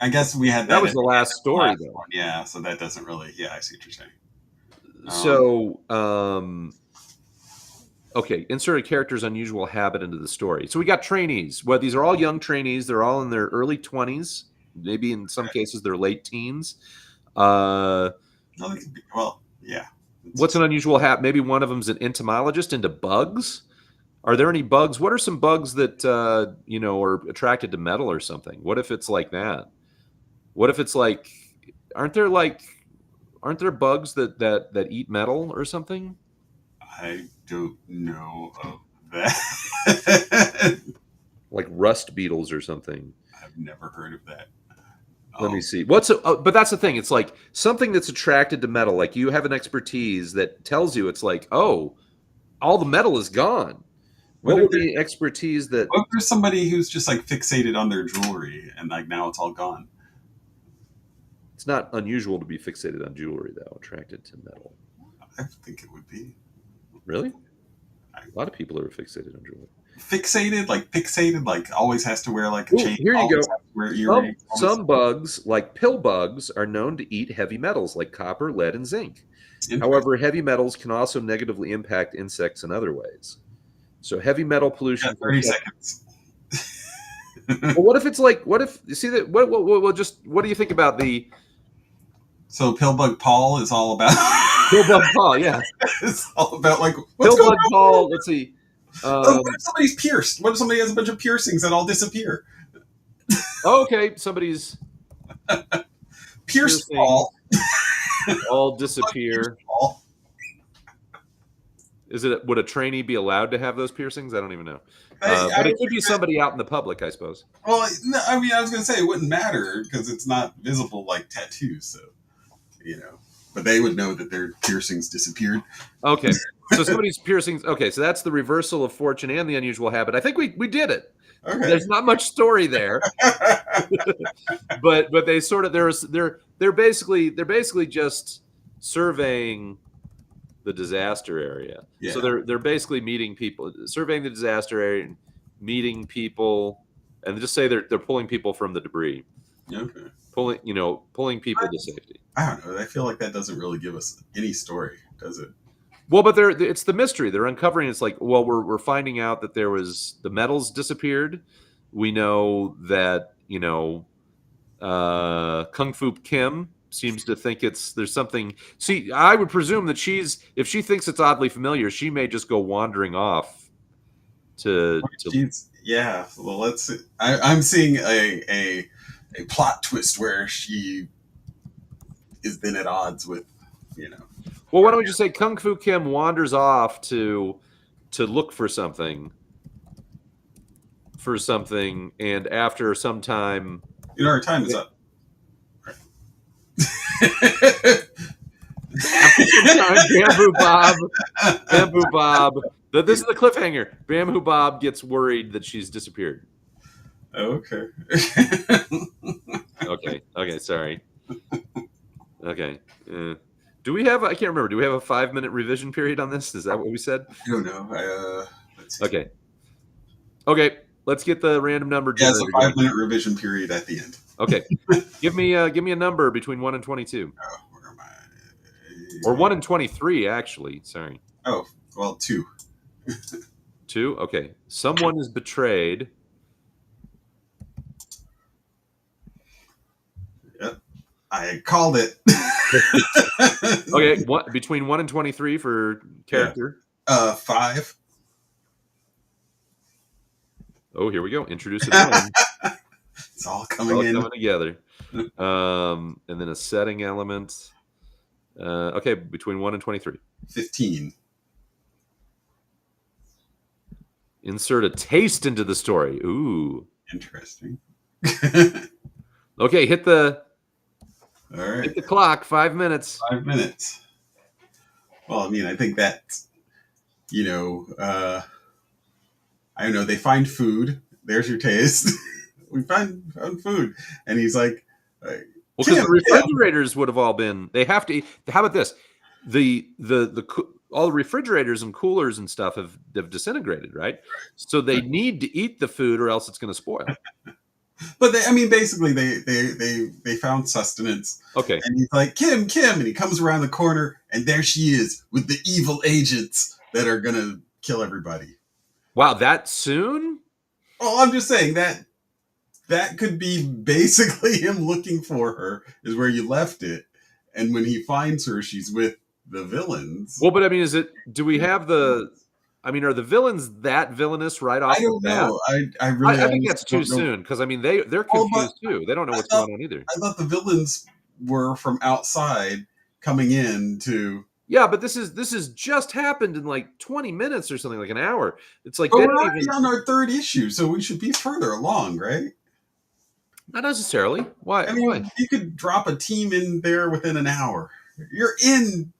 I guess we had that. That was the last story, though. One. Yeah, so that doesn't really. Yeah, I see what you're saying. Okay, insert a character's unusual habit into the story. So we got trainees. Well, these are all young trainees. They're all in their early 20s, maybe in some cases their late teens. Well, yeah. What's an unusual habit? Maybe one of them's an entomologist into bugs. Are there any bugs? What are some bugs that are attracted to metal or something? What if it's like that? What if it's like, aren't there bugs that eat metal or something? I don't know of that. Like rust beetles or something. I've never heard of that. Let me see. But that's the thing. It's like something that's attracted to metal. Like you have an expertise that tells you it's like, oh, all the metal is gone. What would be expertise that? What if there's somebody who's just like fixated on their jewelry and like now it's all gone? It's not unusual to be fixated on jewelry, though. Attracted to metal. I think it would be. Really? A lot of people are fixated on jewelry. Fixated, like always has to wear like a chain. Here you go. Wear earrings, some bugs, like pill bugs, are known to eat heavy metals like copper, lead, and zinc. However, heavy metals can also negatively impact insects in other ways. So heavy metal pollution. 30 seconds. Well, what if it's like? What if you see that? What do you think about the? So Pillbug Paul is all about. Pillbug Paul, yeah. It's all about like what's Pillbug going on? Paul. Let's see. What if somebody's pierced? What if somebody has a bunch of piercings that all disappear? Okay, somebody's pierced Paul. All disappear. Would a trainee be allowed to have those piercings? I don't even know. But it could be somebody out in the public, I suppose. Well, no, I mean, I was going to say it wouldn't matter because it's not visible like tattoos. So, but they would know that their piercings disappeared. Okay. So somebody's piercings. Okay. So that's the reversal of fortune and the unusual habit. I think we did it. Okay. There's not much story there, but they sort of they're basically just surveying the disaster area. Yeah. So they're basically meeting people, surveying the disaster area, and meeting people, and just say they're pulling people from the debris. Okay. Pulling people to safety. I don't know. I feel like that doesn't really give us any story, does it? Well, but it's the mystery. They're uncovering. It's like, well, we're finding out that the metals disappeared. We know that Kung Fu Kim seems to think there's something. See, I would presume that if she thinks it's oddly familiar, she may just go wandering off to yeah. Well, let's see. I'm seeing a plot twist where she is then at odds with, Well, why don't we just say Kung Fu Kim wanders off to look for something, and after some time, our time is up. Bamboo Bob. This is the cliffhanger. Bamboo Bob gets worried that she's disappeared. Okay. Okay. Sorry. Okay. Do we have? I can't remember. Do we have a 5-minute revision period on this? Is that what we said? I don't know. Let's see. Okay. Let's get the random number. Yeah, it's a 5-minute revision period at the end. Okay. give me a number between 1 and 22. Oh, where am I? Or 1 and 23, actually. Sorry. Oh, well, 2. 2? Okay. Someone is betrayed. Yep. I called it. Okay. Between 1 and 23 for character. Yeah. 5. Oh, here we go. Introduce it again. It's all coming together. And then a setting element. Okay, between 1 and 23. 15. Insert a taste into the story. Ooh. Interesting. Okay, hit the clock. 5 minutes. 5 minutes. Well, I mean, I think that, I don't know. They find food. There's your taste. We found food. And he's like, well, because the refrigerators would have all been. They have to. How about this? All the refrigerators and coolers and stuff have disintegrated, right? So they need to eat the food, or else it's going to spoil. But basically, they found sustenance. Okay. And he's like, Kim, and he comes around the corner, and there she is with the evil agents that are going to kill everybody. Wow, that soon? Well, I'm just saying that could be basically him looking for her, is where you left it. And when he finds her, she's with the villains. Well, but I mean, do we have are the villains that villainous right off the bat? I really I think that's too soon, because they're confused too. They don't know what's going on either. I thought the villains were from outside coming in to. Yeah, but this is just happened in like 20 minutes or something, like an hour. It's like we're already on our 3rd issue, so we should be further along, right? Not necessarily. Why? I Why? mean, you could drop a team in there within an hour. You're in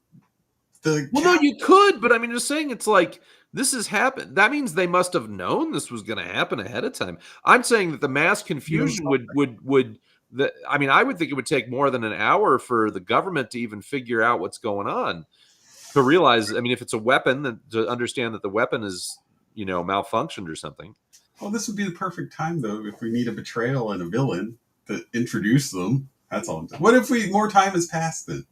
the Well, no, cap. you could, but I mean, just saying it's like this has happened. That means they must have known this was going to happen ahead of time. I'm saying that the mass You know, confusion would I mean, I would think it would take more than an hour for the government to even figure out what's going on, to realize. I mean, if it's a weapon, then to understand that the weapon is, malfunctioned or something. well, this would be the perfect time though if we need a betrayal and a villain to introduce them. That's all I'm saying. What if more time has passed then?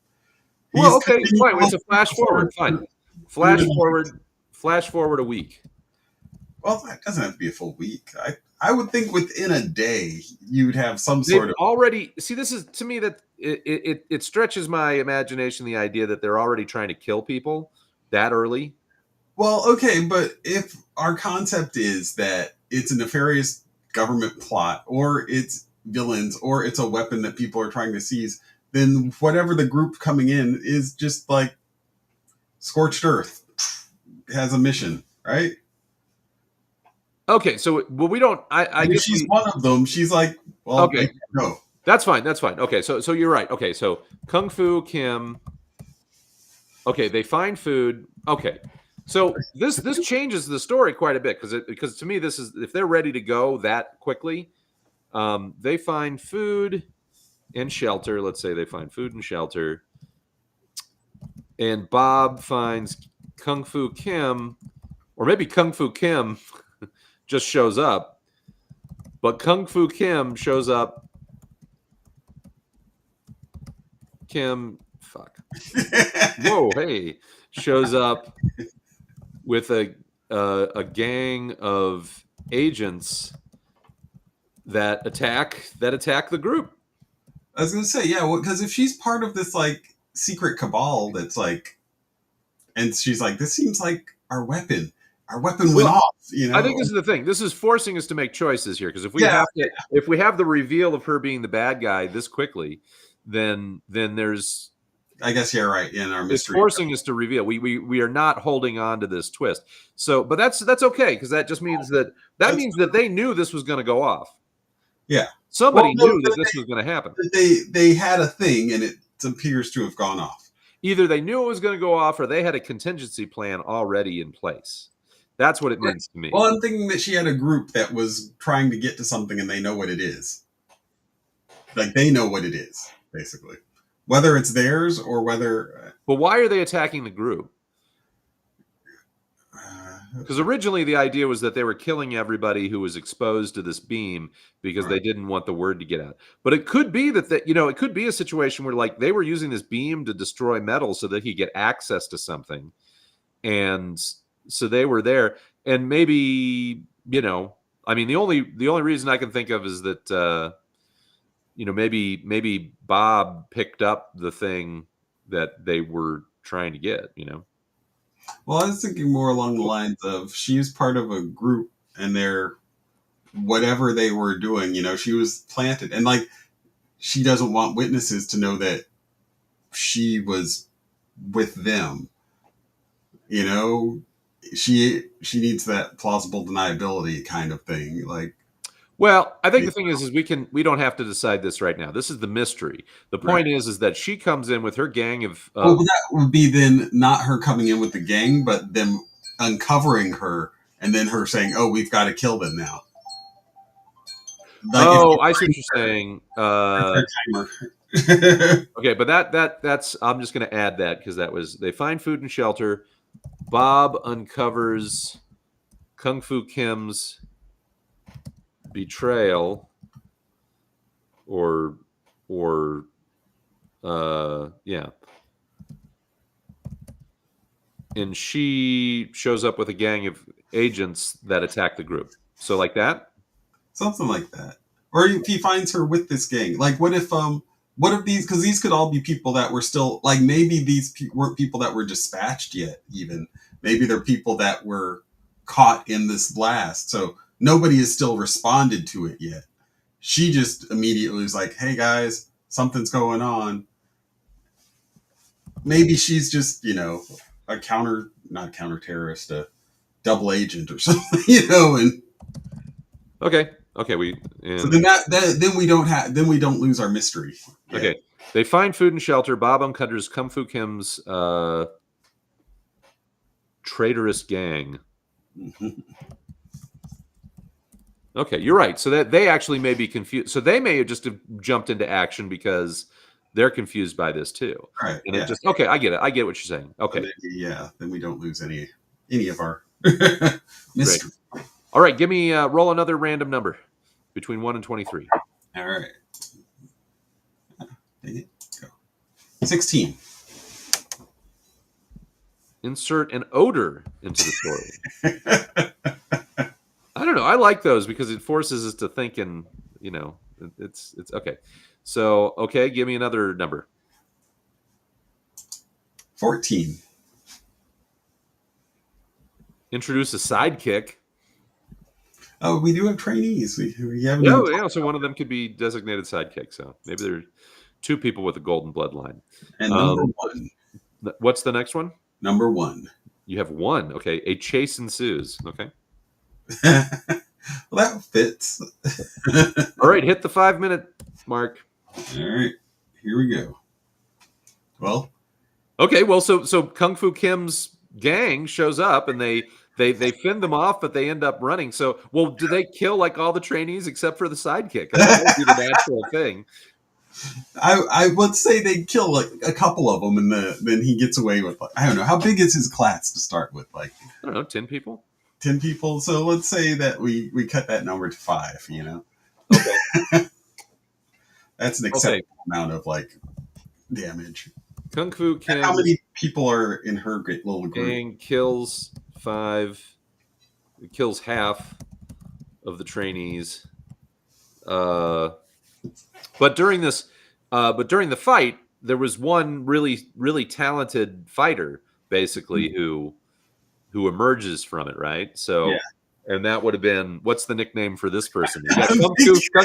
Well, He's okay, continuing fine. It's a flash forward. Fine. through Flash forward. Flash forward a week. well, that doesn't have to be a full week. I would think within a day you'd have some They've sort of. already see. This is to me that it stretches my imagination. The idea that they're already trying to kill people that early. Well, okay, but if our concept is that it's a nefarious government plot, or it's villains, or it's a weapon that people are trying to seize, then whatever the group coming in is just like scorched earth has a mission, right? Okay, so well, we don't. I And if guess she's we. one of them, she's like, well, they Okay, can go. that's fine. That's fine. Okay, so you're right. Okay, so Kung Fu Kim. Okay, they find food. Okay, so this changes the story quite a bit because to me this is, if they're ready to go that quickly, they find food and shelter. Let's say they find food and shelter, and Bob finds Kung Fu Kim, or maybe Kung Fu Kim just shows up, but Kung Fu Kim shows up. Kim, fuck. Whoa, hey, shows up with a gang of agents that attack the group. I was gonna say, yeah, because if she's part of this like secret cabal that's like, and she's like, this seems like our weapon. Our weapon went Well, off, I think this is the thing. This is forcing us to make choices here, because Yeah, if we have the reveal of her being the bad guy this quickly, then there's I guess you're right. In our it's mystery, forcing us to reveal. We are not holding on to this twist. So, but that's okay, because that just means that's means that they knew this was going to go off. yeah. Well, Somebody no, knew that this was going to happen. they had a thing, and it appears to have gone off. Either they knew it was going to go off, or they had a contingency plan already in place. That's what it Right. means to me. Well, I'm thinking that she had a group that was trying to get to something, and they know what it is. Like they know what it is, basically, whether it's theirs or whether. But why are they attacking the group? Uh, Because originally the idea was that they were killing everybody who was exposed to this beam because right. they didn't want the word to get out. But it could be that it could be a situation where like they were using this beam to destroy metal so that he get access to something, and so they were there. And maybe I mean the only reason I can think of is that maybe Bob picked up the thing that they were trying to get. Well, I was thinking more along the lines of she's part of a group, and they're whatever they were doing. She was planted, and like she doesn't want witnesses to know that she was with them. You know, she needs that plausible deniability kind of thing. Like, Well, I think the thing is we don't have to decide this right now. This is the mystery. The right. point is that she comes in with her gang of Well, that would be then not her coming in with the gang, but them uncovering her, and then her saying, "Oh, we've got to kill them now." Like, oh, I see what you're saying. timer. Okay, but that's I'm just going to add that because that was they find food and shelter. Bob uncovers Kung Fu Kim's betrayal, or yeah, and she shows up with a gang of agents that attack the group. So like that. Something like that. Or if he finds her with this gang, like what if these, because these could all be people that were still, like maybe these weren't people that were dispatched yet, even maybe they're people that were caught in this blast, so nobody has still responded to it yet. She just immediately was like, hey guys, something's going on. Maybe she's just a not counter terrorist, a double agent or something, and Okay. Okay, so then we don't lose our mystery. Yeah. Okay. They find food and shelter. Bob uncovers Kung Fu Kim's traitorous gang. Mhm. Okay, you're right. So that they actually may be confused. So they may have just jumped into action because they're confused by this too. Right. And it Yeah. just okay. I get it. I get what you're saying. Okay. Then we don't lose any of our Great. mystery. All right. Give me roll another random number between 1 and 23. All right. Dang it. Go. 16. Insert an odor into the story. I don't know. I like those because it forces us to think, and it's okay. So okay, give me another number. 14. Introduce a sidekick. Oh, we do have trainees. We haven't Yeah. So one of them could be designated sidekick. So maybe there are 2 people with a golden bloodline. And number 1. What's the next one? Number 1. You have 1. Okay, a chase ensues. Okay. Well, that fits. All right, hit the 5-minute mark. All right, here we go. Well, okay. Well, so Kung Fu Kim's gang shows up and they fend them off, but they end up running. So, well, do they kill like all the trainees except for the sidekick? I mean, that would be the natural thing. I would say they'd kill like a couple of them, and then he gets away with I don't know, how big is his class to start with? Like I don't know, 10 people. 10 people. So let's say that we cut that number to 5. Okay. That's an acceptable amount of like damage. Kung Fu Kim. And how many people are in her great little group? Gang kills 5. It kills half of the trainees. But during the fight, there was one really talented fighter, basically, who emerges from it, right? So, and that would have been, what's the nickname for this person? We got Kung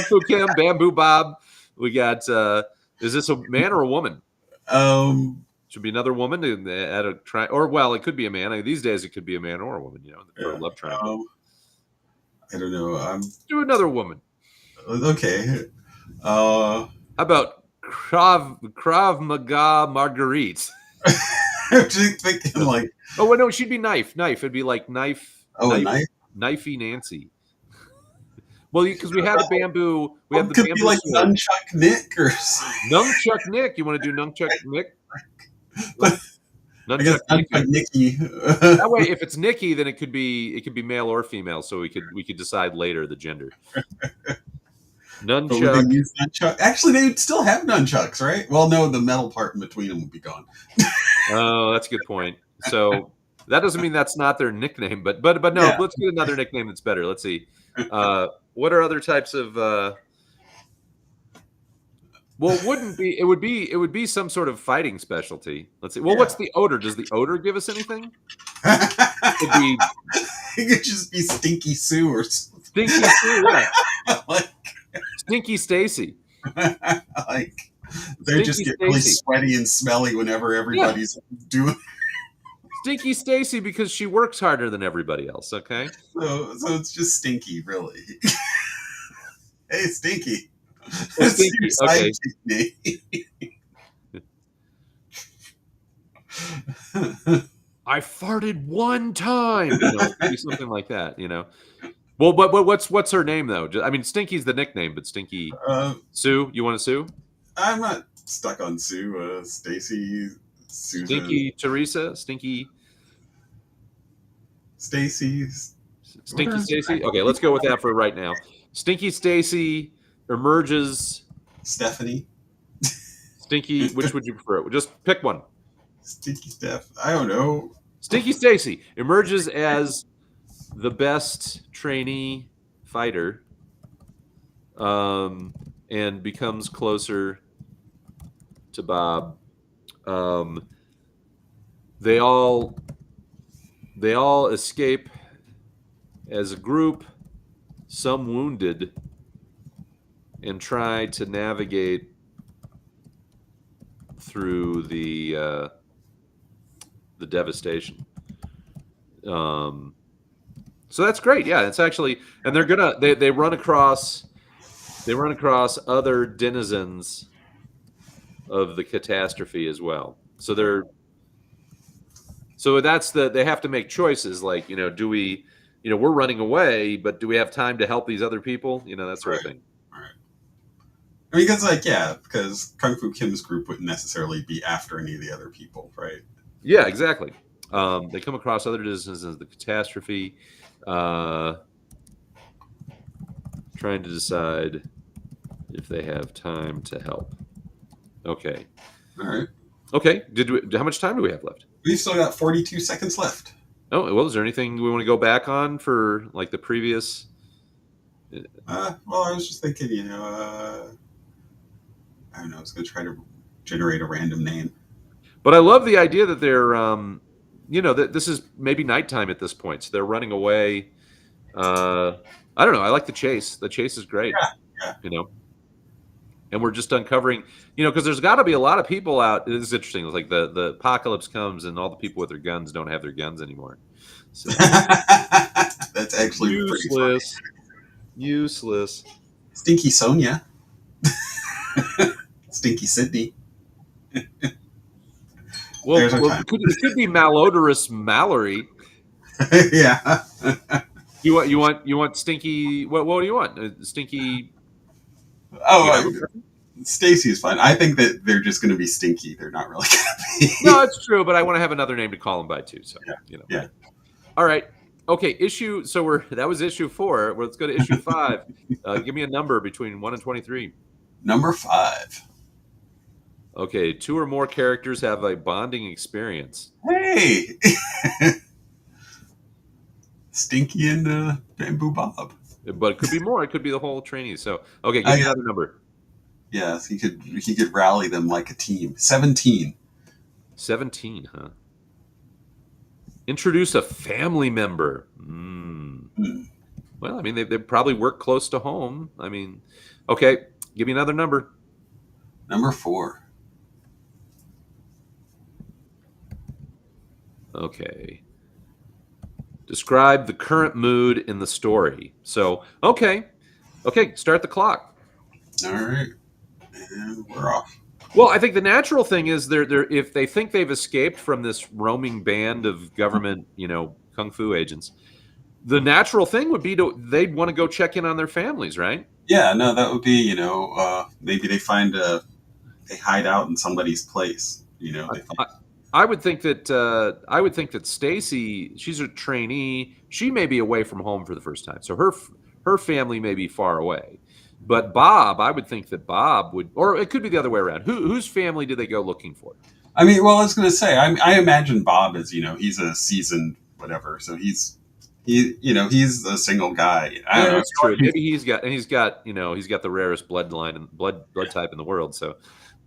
Fu Kim, Bamboo Bob. We got, is this a man or a woman? Should be another woman at a try, or well, it could be a man. I mean, these days, it could be a man or a woman. For a love triangle. I don't know. Do another woman. Okay. How about Krav Maga Marguerite? I'm just thinking like. Oh well, no, she'd be knife. It'd be like knife. Oh, knife. Knifey Nancy. Well, because we have bamboo. We have the could bamboo. Be like sword. Nunchuck Nick or something. Nunchuck Nick. You want to do Nunchuck Nick? Nunchuck Nicky. That way, if it's Nicky, then it could be male or female. So we could decide later the gender. Nunchuck. Actually, they would still have nunchucks, right? Well, no, the metal part in between them would be gone. Oh, that's a good point. So that doesn't mean that's not their nickname, but no. Yeah. Let's get another nickname that's better. Let's see. What are other types of? Well, it wouldn't be. It would be some sort of fighting specialty. Let's see. Well, what's the odor? Does the odor give us anything? It could just be Stinky Sue or something. Stinky Sue, yeah. Stinky Stacy. Like they just get really sweaty and smelly whenever everybody's doing. Stinky Stacy because she works harder than everybody else. Okay. So it's just Stinky, really. Hey, Stinky. Oh, Stinky. Okay. I farted one time. Something like that. Well, but what's her name though? I mean, Stinky's the nickname, but Stinky Sue. You want to Sue? I'm not stuck on Sue. Stacy, Susan, Stinky Teresa, Stinky Stacy, Stinky Stacy. Okay, let's go with that for right now. Stinky Stacy emerges. Stephanie. Stinky. Which would you prefer? Just pick one. Stinky Steph. I don't know. Stinky Stacy emerges as the best trainee fighter, and becomes closer to Bob. They all escape as a group, some wounded, and try to navigate through the devastation. So that's great. Yeah, it's actually, and they run across other denizens of the catastrophe as well. So they have to make choices like, do we, we're running away, but do we have time to help these other people? That sort of Right. thing. Right. I mean, because Kung Fu Kim's group wouldn't necessarily be after any of the other people, right? Yeah, exactly. They come across other denizens of the catastrophe, uh, trying to decide if they have time to help. Okay. All right. Okay. How much time do we have left? We've still got 42 seconds left. Oh, well, is there anything we want to go back on for like the previous? Well, I was just thinking, I don't know, I was going to try to generate a random name. But I love the idea that they're, that this is maybe nighttime at this point, so they're running away. I don't know. I like the chase. The chase is great. Yeah. And we're just uncovering, because there's got to be a lot of people out. This is interesting. It's like the apocalypse comes and all the people with their guns don't have their guns anymore. So That's actually useless. Useless. Stinky Sonia. Stinky Sydney. Well, it could be malodorous Mallory. Yeah. You want stinky? What do you want? Stinky. Oh, Stacy's fine. I think that they're just going to be stinky. They're not really going to be. No, it's true, but I want to have another name to call them by too. So Yeah. All right. Okay. So that was issue 4. Well, let's go to issue 5. Give me a number between 1 and 23. Number 5. Okay. 2 or more characters have a bonding experience. Hey. Stinky and Bamboo Bob. But it could be more. It could be the whole trainee. So okay, give me another number. Yes, he could rally them like a team. 17. 17, huh? Introduce a family member. Well, I mean, they probably work close to home. I mean, okay, give me another number. Number 4. Okay. Describe the current mood in the story. So, okay, start the clock. All right, and we're off. Well, I think the natural thing is they're if they think they've escaped from this roaming band of government, kung fu agents, the natural thing would be they'd want to go check in on their families, right? Yeah, no, that would be maybe they hide out in somebody's place. I would think that Stacy, she's a trainee. She may be away from home for the first time, so her family may be far away. But Bob, I would think that Bob would, or it could be the other way around. Whose family do they go looking for? I mean, well, I was going to say, I imagine Bob is, he's a seasoned whatever, so he's a single guy. I don't know. That's true. Maybe he's got the rarest bloodline and blood type in the world. So,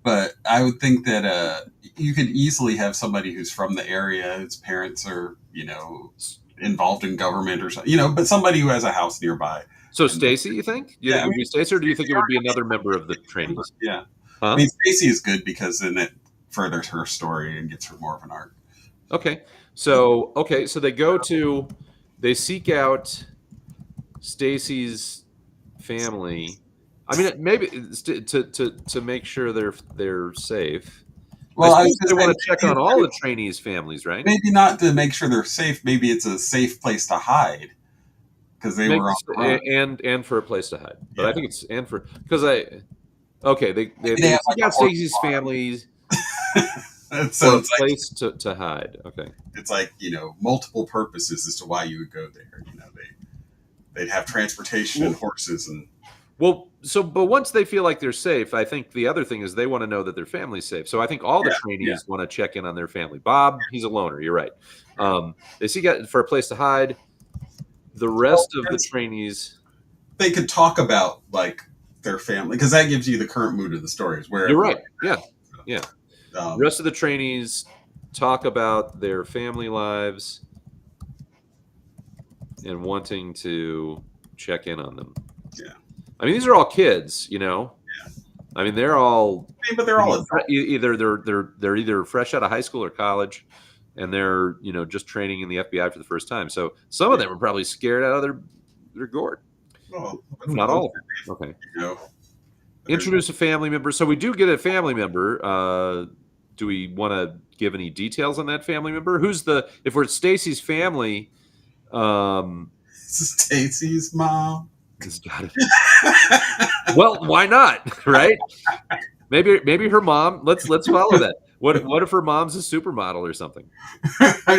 but I would think that you could easily have somebody who's from the area, whose parents are, involved in government or something, but somebody who has a house nearby. So Stacy, you think? Yeah, it would be Stacy, or do you think it would be another member of the trainees? Yeah. Huh? I mean, Stacy is good because then it furthers her story and gets her more of an arc. Okay. So they seek out Stacy's family. I mean, maybe to make sure they're safe. Well, they want to check on all the trainees' families, right? Maybe not to make sure they're safe. Maybe it's a safe place to hide because they were and for a place to hide. But I think it's they seek out Stacy's families. So it's a place to hide. Okay. It's like, multiple purposes as to why you would go there. They'd have transportation and horses and. Well, but once they feel like they're safe, I think the other thing is they want to know that their family's safe. So I think all the trainees want to check in on their family. Bob, he's a loner. You're right. They seek out for a place to hide. The rest of the trainees, they could talk about like their family because that gives you the current mood of the stories. Where you're right. Yeah. The rest of the trainees talk about their family lives and wanting to check in on them. Yeah. I mean, these are all kids, Yeah. I mean, they're all. But they're all either they're either fresh out of high school or college, and they're just training in the FBI for the first time. So some of them are probably scared out of their gourd, Well, if not all of them. Okay. you know, Introduce a family member. So we do get a family member. Do we want to give any details on that family member? If we're Stacy's family, Stacy's mom. it's got it. Well, why not? Right? Maybe her mom. Let's follow that. What if her mom's a supermodel or something?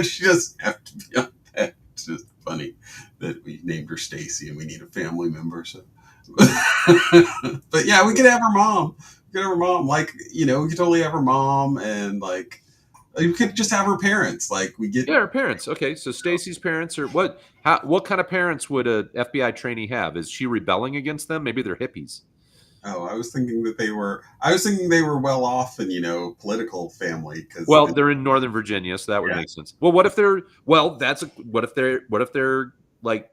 She doesn't have to be on that. It's just funny that we named her Stacy and we need a family member. So, but yeah, we could have her mom. We could have her mom. Like, we could totally have her mom, and like, you could just have her parents. Like, we get her parents. Okay, so Stacy's parents, or what? What kind of parents would a FBI trainee have? Is she rebelling against them? Maybe they're hippies. Oh, I was thinking that they were. I was thinking they were well off in political family because. Well, they're in Northern Virginia, so that would make sense. Well, what if they're? Well, what if they're like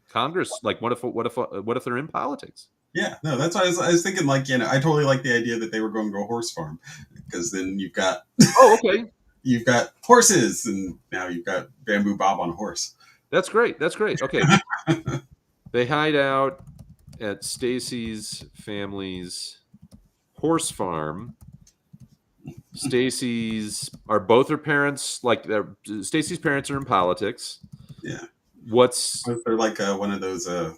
Congress? Like, what if they're in politics? Yeah, no, that's why I was thinking. Like, I totally like the idea that they were going to a horse farm, because then you've got. Oh, okay. You've got horses, and now you've got Bamboo Bob on a horse. That's great. That's great. Okay. They hide out at Stacy's family's horse farm. Are both her parents, like, Stacy's parents are in politics. Yeah. They're like one of those the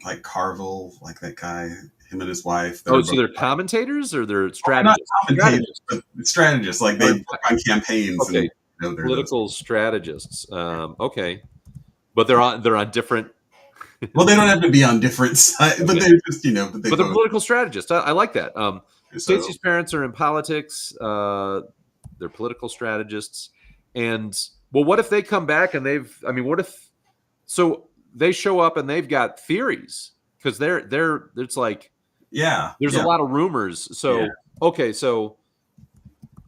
like Carville, like that guy, him and his wife. So they're commentators or they're strategists? Not commentators, but strategists. Like, they work on campaigns. Okay. And, political strategists. Okay. But they're on different. Well, they don't have to be on different sides, but they're just But they're political strategists. I like that. Stacy's parents are in politics. They're political strategists, and what if they come back and what if? So they show up and they've got theories, because it's like, there's a lot of rumors. So okay, so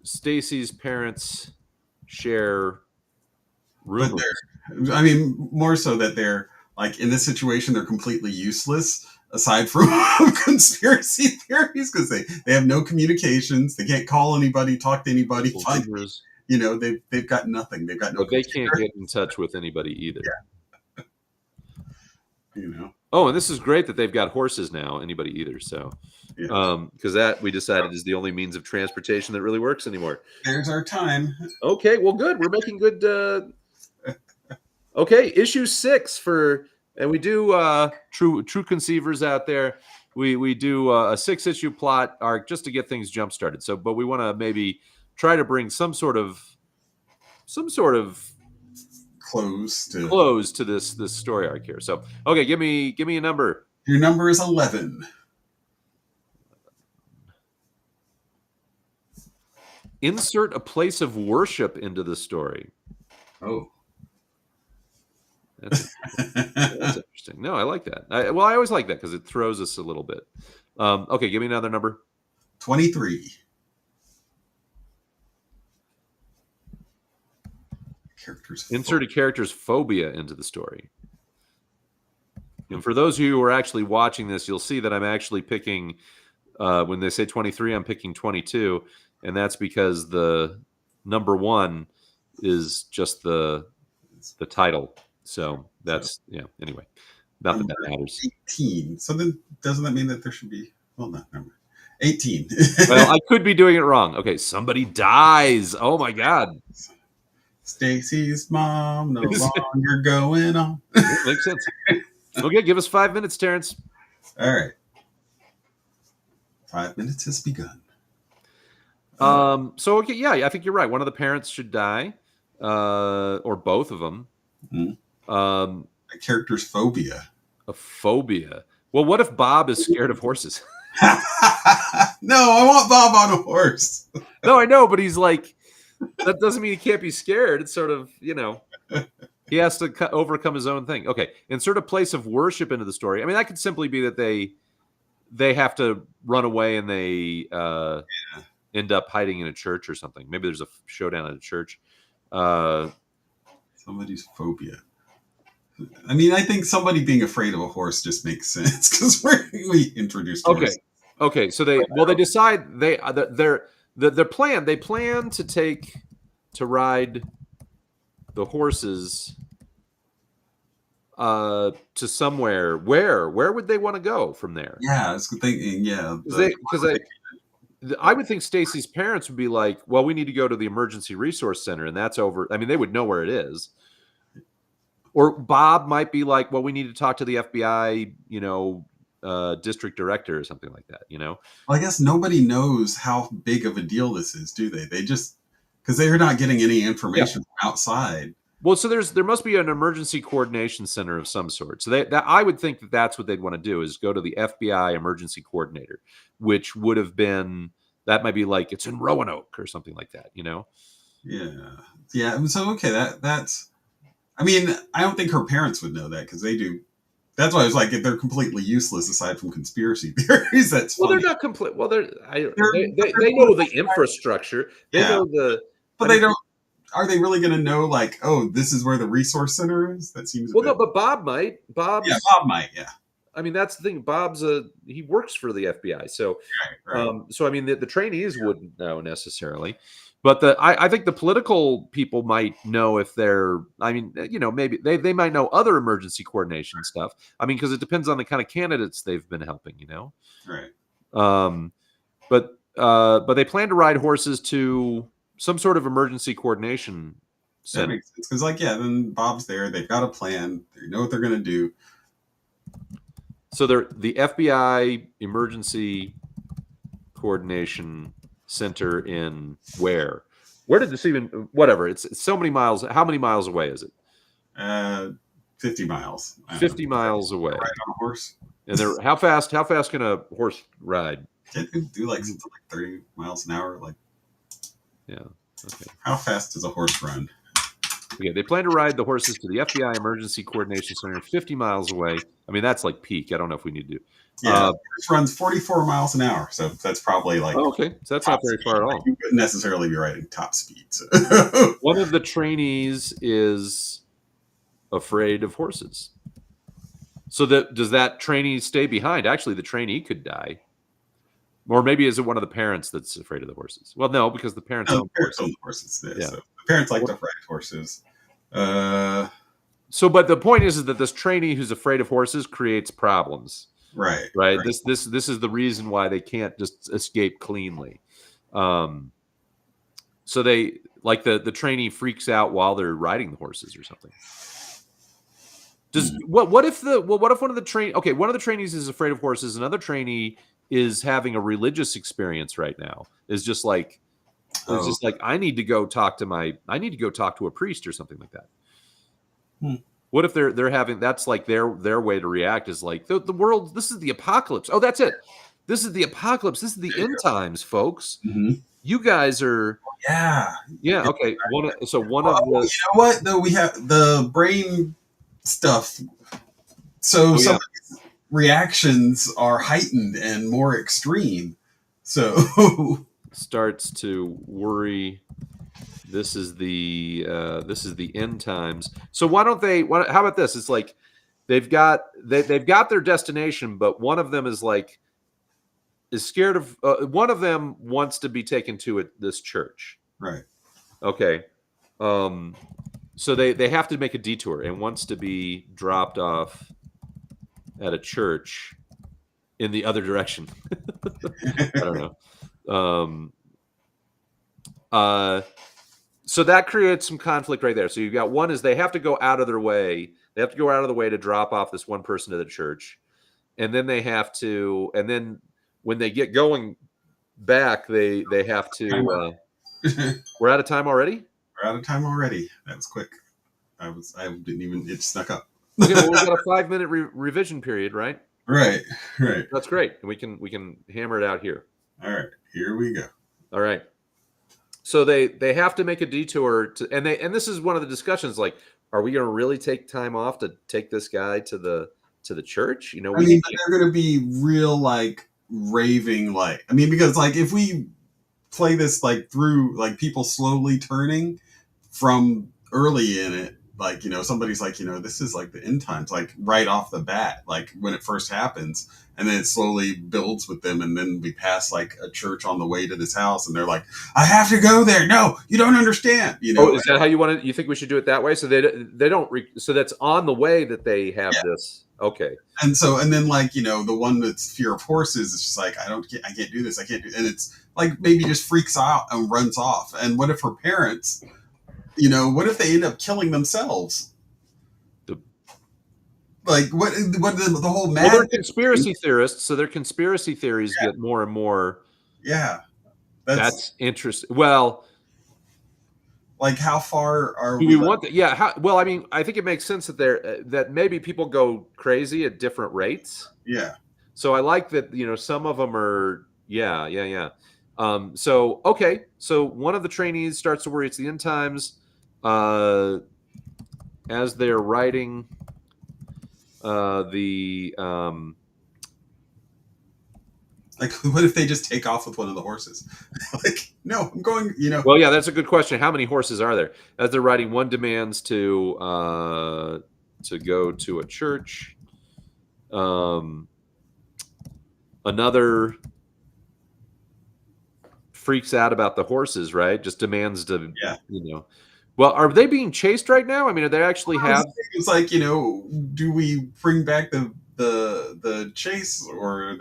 Stacy's parents share rumors. More so that they're like, in this situation, they're completely useless aside from conspiracy theories, because they have no communications. They can't call anybody, talk to anybody. They've got nothing. They've got no. But they can't get in touch with anybody either. Yeah. Oh, and this is great that they've got horses now. Anybody either. So, because that we decided is the only means of transportation that really works anymore. There's our time. Okay, well, good. We're making good. Okay, issue 6 and we do true conceivers out there. We do a 6-issue plot arc just to get things jump started. So, but we want to maybe try to bring some sort of close to this story arc here. So, okay, give me a number. Your number is 11. Insert a place of worship into the story. Oh. That's interesting. No, I like that. I always like that because it throws us a little bit. Okay, give me another number. 23. Insert a character's phobia into the story. And for those of you who are actually watching this, you'll see that I'm actually picking, when they say 23, I'm picking 22. And that's because the number 1 is just the title. So that's, anyway, not that matters. 18. So then doesn't that mean that there should be, well, no, never mind. 18. Well, I could be doing it wrong. Okay, somebody dies. Oh my God. Stacy's mom no longer going on. Makes sense. Okay, give us 5 minutes, Terrance. All right. 5 minutes has begun. So okay, yeah, I think you're right. One of the parents should die, or both of them. Mm-hmm. A character's phobia. A phobia. Well, what if Bob is scared of horses? No, I want Bob on a horse. No, I know, but he's like, that doesn't mean he can't be scared. It's sort of, he has to overcome his own thing. Okay, insert a place of worship into the story. I mean, that could simply be that they have to run away and they end up hiding in a church or something. Maybe there's a showdown at a church. Somebody's phobia. I mean, I think somebody being afraid of a horse just makes sense because we introduced horses. Okay. Okay, so they decide their plan they plan to ride the horses to somewhere. Where would they want to go from there? Yeah, I was thinking. Yeah, Because I would think Stacy's parents would be like, well, we need to go to the emergency resource center, and that's over. I mean, they would know where it is. Or Bob might be like, well, we need to talk to the FBI, district director or something like that. well, I guess nobody knows how big of a deal this is, do they? They just because they're not getting any Yeah. information from outside. Well, so there must be an emergency coordination center of some sort. So that I would think that's what they'd want to do is go to the FBI emergency coordinator, which would have been that might be like it's in Roanoke or something like that. Yeah, yeah. So okay, that's. I mean, I don't think her parents would know that because they do. That's why I was like, they're completely useless aside from conspiracy theories. That's Well, they're funny. not complete. Well, They're, they know the infrastructure. They yeah, know the. but I they mean, don't. Are they really going to know? Like, oh, this is where the resource center is. That seems a well, no, bit. but Bob might. Yeah, Bob might. Yeah, I mean, that's the thing. He works for the FBI, so right. I mean, the trainees wouldn't know necessarily, but I think the political people might know if they're. I mean, maybe they might know other emergency coordination stuff. I mean, because it depends on the kind of candidates they've been helping. Right. Um, but they plan to ride horses to some sort of emergency coordination That center. makes sense because, like, yeah, then Bob's there. They've got a plan. They know what they're going to do. So they're the FBI emergency coordination center in where? Where did this even? Whatever. It's so many miles. How many miles away is it? Uh, 50 miles. 50 miles away. Ride on a horse. And they're how fast? How fast can a horse ride? Can't they do like something like 30 miles an hour? Like, Yeah. Okay. how fast does a horse run? Okay. They plan to ride the horses to the FBI emergency coordination center 50 miles away. I mean, that's like peak. I don't know if we need to. Yeah, horse runs 44 miles an hour, so that's probably like. Oh, okay. So that's not very far at all. You wouldn't necessarily be riding top speed. So. One of the trainees is afraid of horses. So does that trainee stay behind? Actually, the trainee could die. Or maybe is it one of the parents that's afraid of the horses? Well, no, because the parents No, own the parents horses. own the horses. There, Yeah. so the parents like to ride horses. But the point is that this trainee who's afraid of horses creates problems. Right. Right. This is the reason why they can't just escape cleanly. So they like the trainee freaks out while they're riding the horses or something. What if one of the trainees is afraid of horses, another trainee is having a religious experience right now, is just like I need to go talk to a priest or something like that. What if they're having that's like their way to react is like the world, this is the apocalypse. Oh, that's it. This is the apocalypse. This is the end times, folks. Mm-hmm. You guys are Yeah. Okay. One of the you know what though, we have the brain stuff. So some of these reactions are heightened and more extreme. So starts to worry. This is the end times. So why don't they? How about this? It's like they've got their destination, but one of them is scared of. One of them wants to be taken to this church. Right. Okay. So they have to make a detour and wants to be dropped off at a church in the other direction. I don't know. So that creates some conflict right there. So you've got one is they have to go out of their way. They have to go out of the way to drop off this one person to the church. And then they have to, and then when they get going back, they have to, we're out of time already? We're out of time already. That was quick. I didn't even, it snuck up. Okay, well, we've got a 5-minute revision period, right? Right. That's great. We can hammer it out here. All right, here we go. All right. So they have to make a detour to, and this is one of the discussions. Like, are we going to really take time off to take this guy to the church? I mean, they're going to be real like raving, like because like if we play this like through like people slowly turning from early in it, like, somebody's like, this is like the end times, like right off the bat, like when it first happens, and then it slowly builds with them, and then we pass like a church on the way to this house, and they're like, I have to go there. No, you don't understand. Oh, is that how you want it? You think we should do it that way? So they don't. So that's on the way that they have Yeah. this. Okay. And then like, the one that's fear of horses is just like, I can't do this. I can't do, and it's like maybe just freaks out and runs off. And what if her parents, what if they end up killing themselves? Like what the whole mad. Well, they're conspiracy theorists, so their conspiracy theories get more and more. Yeah, that's interesting. Well, like how far are we want that? Yeah. Well, I mean, I think it makes sense that that maybe people go crazy at different rates. Yeah. So I like that. Some of them are. Yeah. So okay. So one of the trainees starts to worry. It's the end times. As they're writing like, what if they just take off with one of the horses? Like, no, I'm going, Well, yeah, that's a good question. How many horses are there? As they're writing, one demands to go to a church. Another freaks out about the horses, right? Just demands to, Well, are they being chased right now? I mean, are they actually have? It's like, do we bring back the chase, or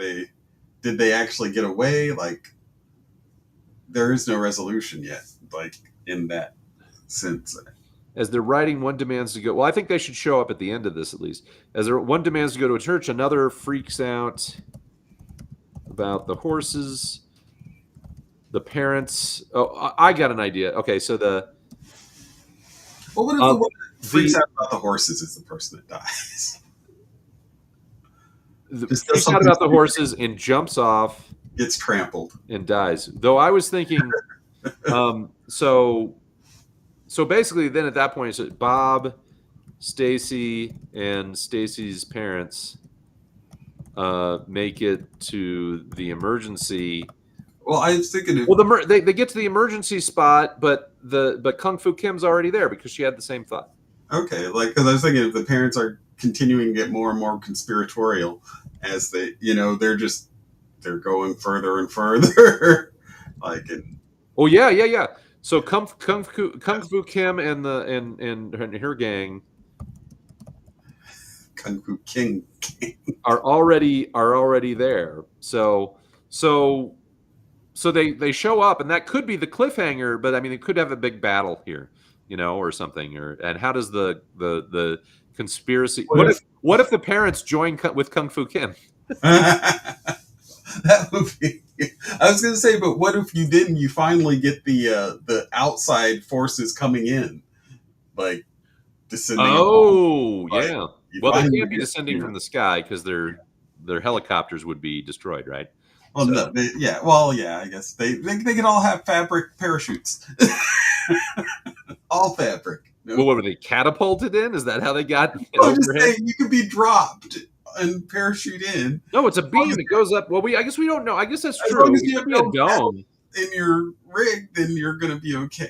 did they actually get away? Like, there is no resolution yet, like in that sense. As they're writing, one demands to go. Well, I think they should show up at the end of this at least. As one demands to go to a church, another freaks out about the horses. The parents. Oh, I got an idea. Okay, so Well, what if the one that freaks out about the horses is the person that dies? Freaks out about the horses and jumps off, gets trampled, and dies. Though I was thinking, so basically, then at that point, it's Bob, Stacy, and Stacy's parents make it to the emergency. Well, I was thinking. Well, they get to the emergency spot, but Kung Fu Kim's already there because she had the same thought. Okay, like, because I was thinking if the parents are continuing to get more and more conspiratorial as they, they're going further and further, like. Oh yeah. So Kung Fu Kim and her gang, Kung Fu King, are already there. So they show up, and that could be the cliffhanger. But I mean, they could have a big battle here, or something. And how does the conspiracy? What if the parents join with Kung Fu Kim? That would be. I was going to say, but what if you didn't? You finally get the outside forces coming in, like descending. Oh, yeah. Well, they can't be descending from the sky because their helicopters would be destroyed, right? Well, no, yeah. Well, yeah. I guess they can all have fabric parachutes, all fabric. No. Well, what were they catapulted in? Is that how they got? I'm just saying, you could be dropped and parachute in. No, it's a beam. It goes up. Well, I guess we don't know. I guess that's true. As long as you have a dome in your rig, then you're going to be okay.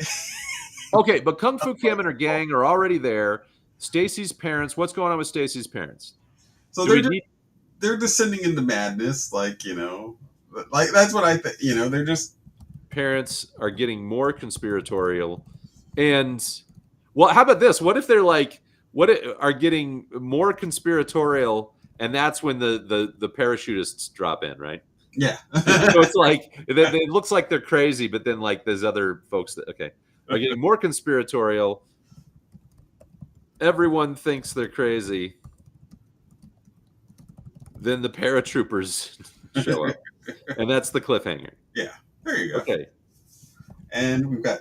Okay, but Kung Fu Kim and her gang are already there. Stacy's parents. What's going on with Stacy's parents? So they're descending into madness, like like that's what I think. They're just parents are getting more conspiratorial, and well, how about this? What if they're like are getting more conspiratorial, and that's when the parachutists drop in, right? Yeah. So it's like it looks like they're crazy, but then like there's other folks that are getting more conspiratorial. Everyone thinks they're crazy. Then the paratroopers show up, and that's the cliffhanger. Yeah, there you go. Okay. And we've got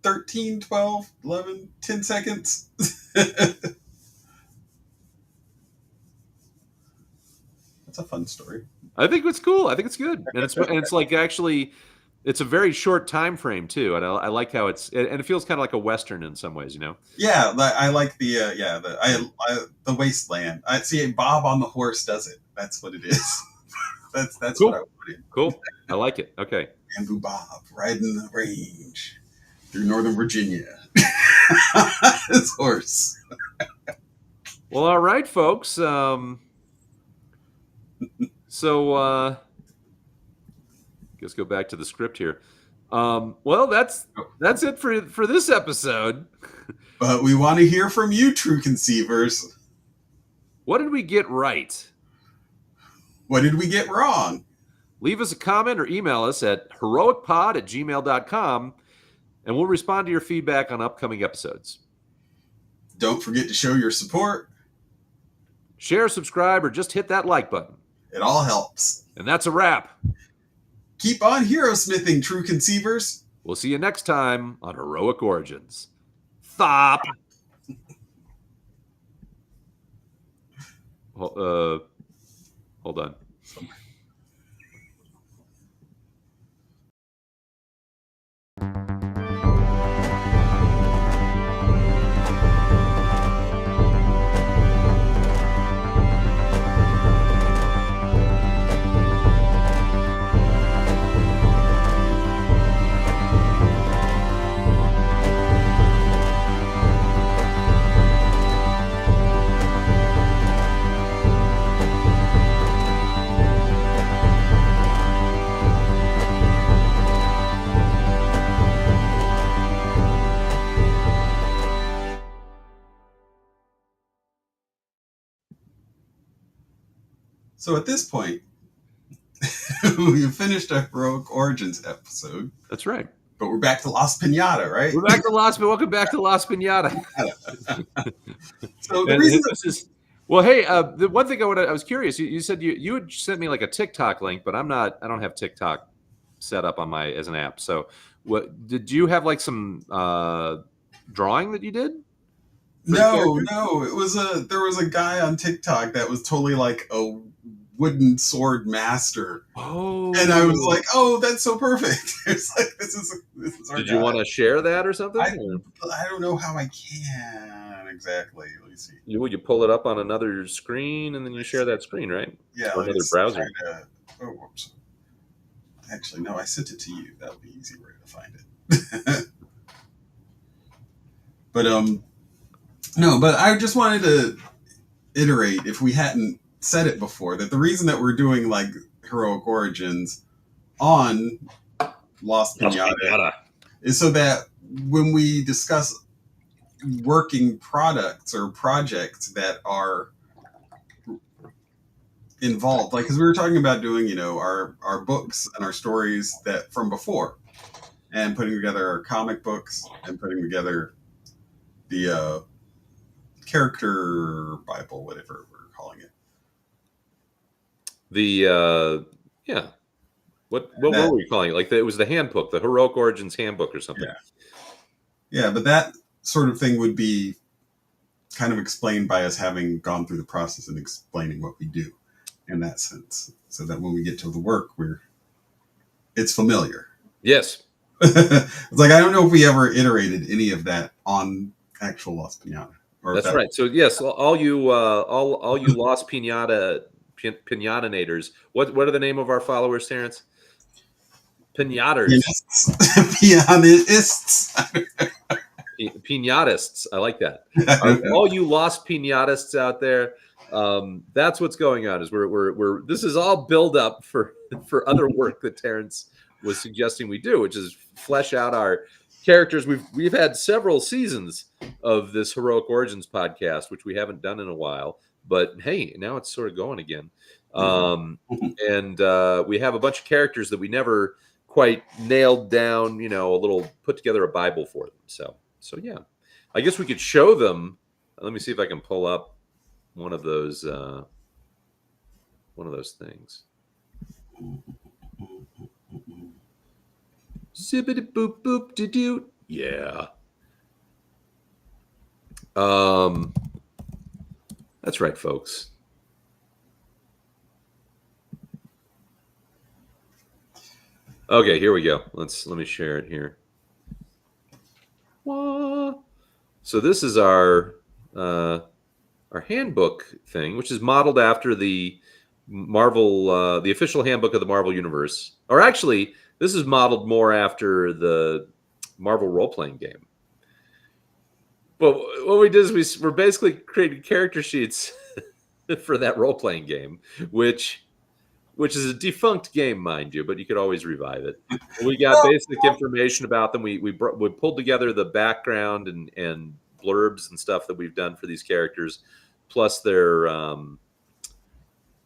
13, 12, 11, 10 seconds. That's a fun story. I think it's cool. I think it's good. And it's like actually it's a very short time frame too. And I like how and it feels kind of like a Western in some ways, Yeah, I like the the wasteland. I see Bob on the horse does it. That's what it is. that's cool. What I put in. Cool. I like it. Okay. Bamboo Bob riding the range. through Northern Virginia. His horse. Well, all right, folks. So let's go back to the script here. Well, that's it for this episode. But we want to hear from you, true conceivers. What did we get right? What did we get wrong? Leave us a comment or email us at heroicpod@gmail.com, and we'll respond to your feedback on upcoming episodes. Don't forget to show your support. Share, subscribe, or just hit that like button. It all helps. And that's a wrap. Keep on hero smithing, true conceivers. We'll see you next time on Heroic Origins. Thop. Hold on. So at this point, we've finished our Heroic Origins episode. That's right. But we're back to Las Piñata, right? We're back to Las. Welcome back to Las Piñata. So the reason this is well, hey, the one thing I was curious. You said you had sent me like a TikTok link, but I don't have TikTok set up on my as an app. So, what did you have like some drawing that you did? No, it was there was a guy on TikTok that was totally like a wooden sword master. Oh, and I was like, oh, that's so perfect. It's like this is our Did guy. You want to share that or something? I don't know how I can exactly. Let me see. You pull it up on another screen and then you share that screen, right? Yeah, or another browser. Oh, whoops. Actually, no, I sent it to you. That would be an easy way to find it. But no, but I just wanted to iterate, if we hadn't said it before, that the reason that we're doing like Heroic Origins on Las Piñata is so that when we discuss working products or projects that are involved, like, because we were talking about doing, our books and our stories that from before, and putting together our comic books and putting together the character Bible, whatever we're calling it. Yeah. What were we calling it? Like it was the handbook, the Heroic Origins handbook or something. Yeah, but that sort of thing would be kind of explained by us having gone through the process and explaining what we do in that sense, so that when we get to the work, it's familiar. Yes. It's like, I don't know if we ever iterated any of that on actual Las Piñata. That's right. So yes, all you Las Piñatanators. What are the name of our followers, Terrance? Piñaters. Piñatists. I like that. All you Las Piñatists out there, that's what's going on. Is we're this is all build up for other work that Terrance was suggesting we do, which is flesh out our characters. We've had several seasons of this Heroic Origins podcast, which we haven't done in a while. But hey, now it's sort of going again. And we have a bunch of characters that we never quite nailed down, a little put together a Bible for them. So yeah, I guess we could show them. Let me see if I can pull up one of those things. Zippity boop boop de doo. Yeah. That's right, folks. Okay, here we go. Let me share it here. So this is our handbook thing, which is modeled after the Marvel, the official handbook of the Marvel Universe. Or actually, this is modeled more after the Marvel role-playing game. But what we did is we're basically creating character sheets for that role-playing game, which is a defunct game, mind you, but you could always revive it. We got basic information about them. We pulled together the background and blurbs and stuff that we've done for these characters, plus their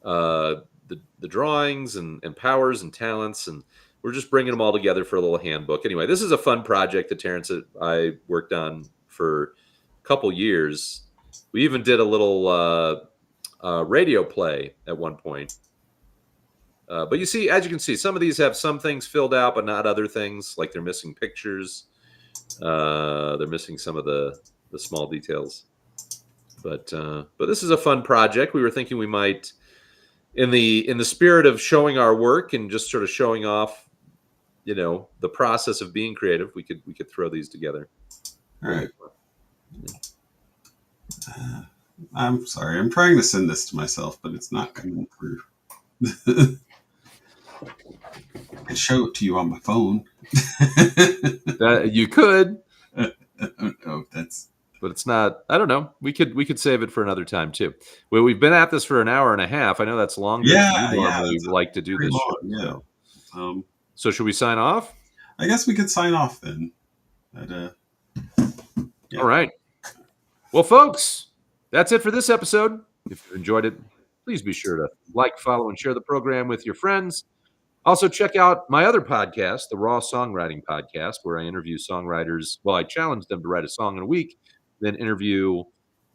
the drawings and powers and talents, and we're just bringing them all together for a little handbook. Anyway, this is a fun project that Terrance and I worked on for a couple years. We even did a little radio play at one point. But you see, as you can see, some of these have some things filled out, but not other things. Like they're missing pictures. They're missing some of the small details. But this is a fun project. We were thinking we might, in the spirit of showing our work and just sort of showing off, the process of being creative, we could throw these together. All right. I'm sorry. I'm trying to send this to myself, but it's not coming through. I could show it to you on my phone. You could. I don't know if that's. But it's not. I don't know. We could save it for another time too. Well, we've been at this for an hour and a half. I know that's longer than you normally like to do this show. Yeah. So should we sign off? I guess we could sign off then. But, yeah. All right. Well, folks, that's it for this episode. If you enjoyed it, please be sure to like, follow, and share the program with your friends. Also, check out my other podcast, the Raw Songwriting Podcast, where I interview songwriters. Well, I challenge them to write a song in a week, then interview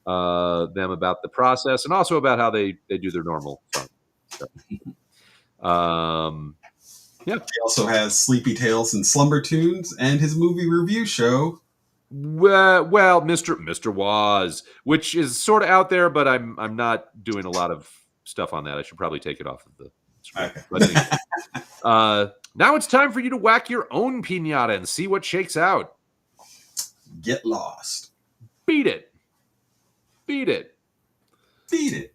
them about the process and also about how they do their normal song stuff. Yeah. He also has Sleepy Tales and Slumber Tunes and his movie review show. Well, Mr. Waz, which is sort of out there, but I'm not doing a lot of stuff on that. I should probably take it off of the screen. Okay. But anyway, now it's time for you to whack your own piñata and see what shakes out. Get lost. Beat it. Beat it. Beat it.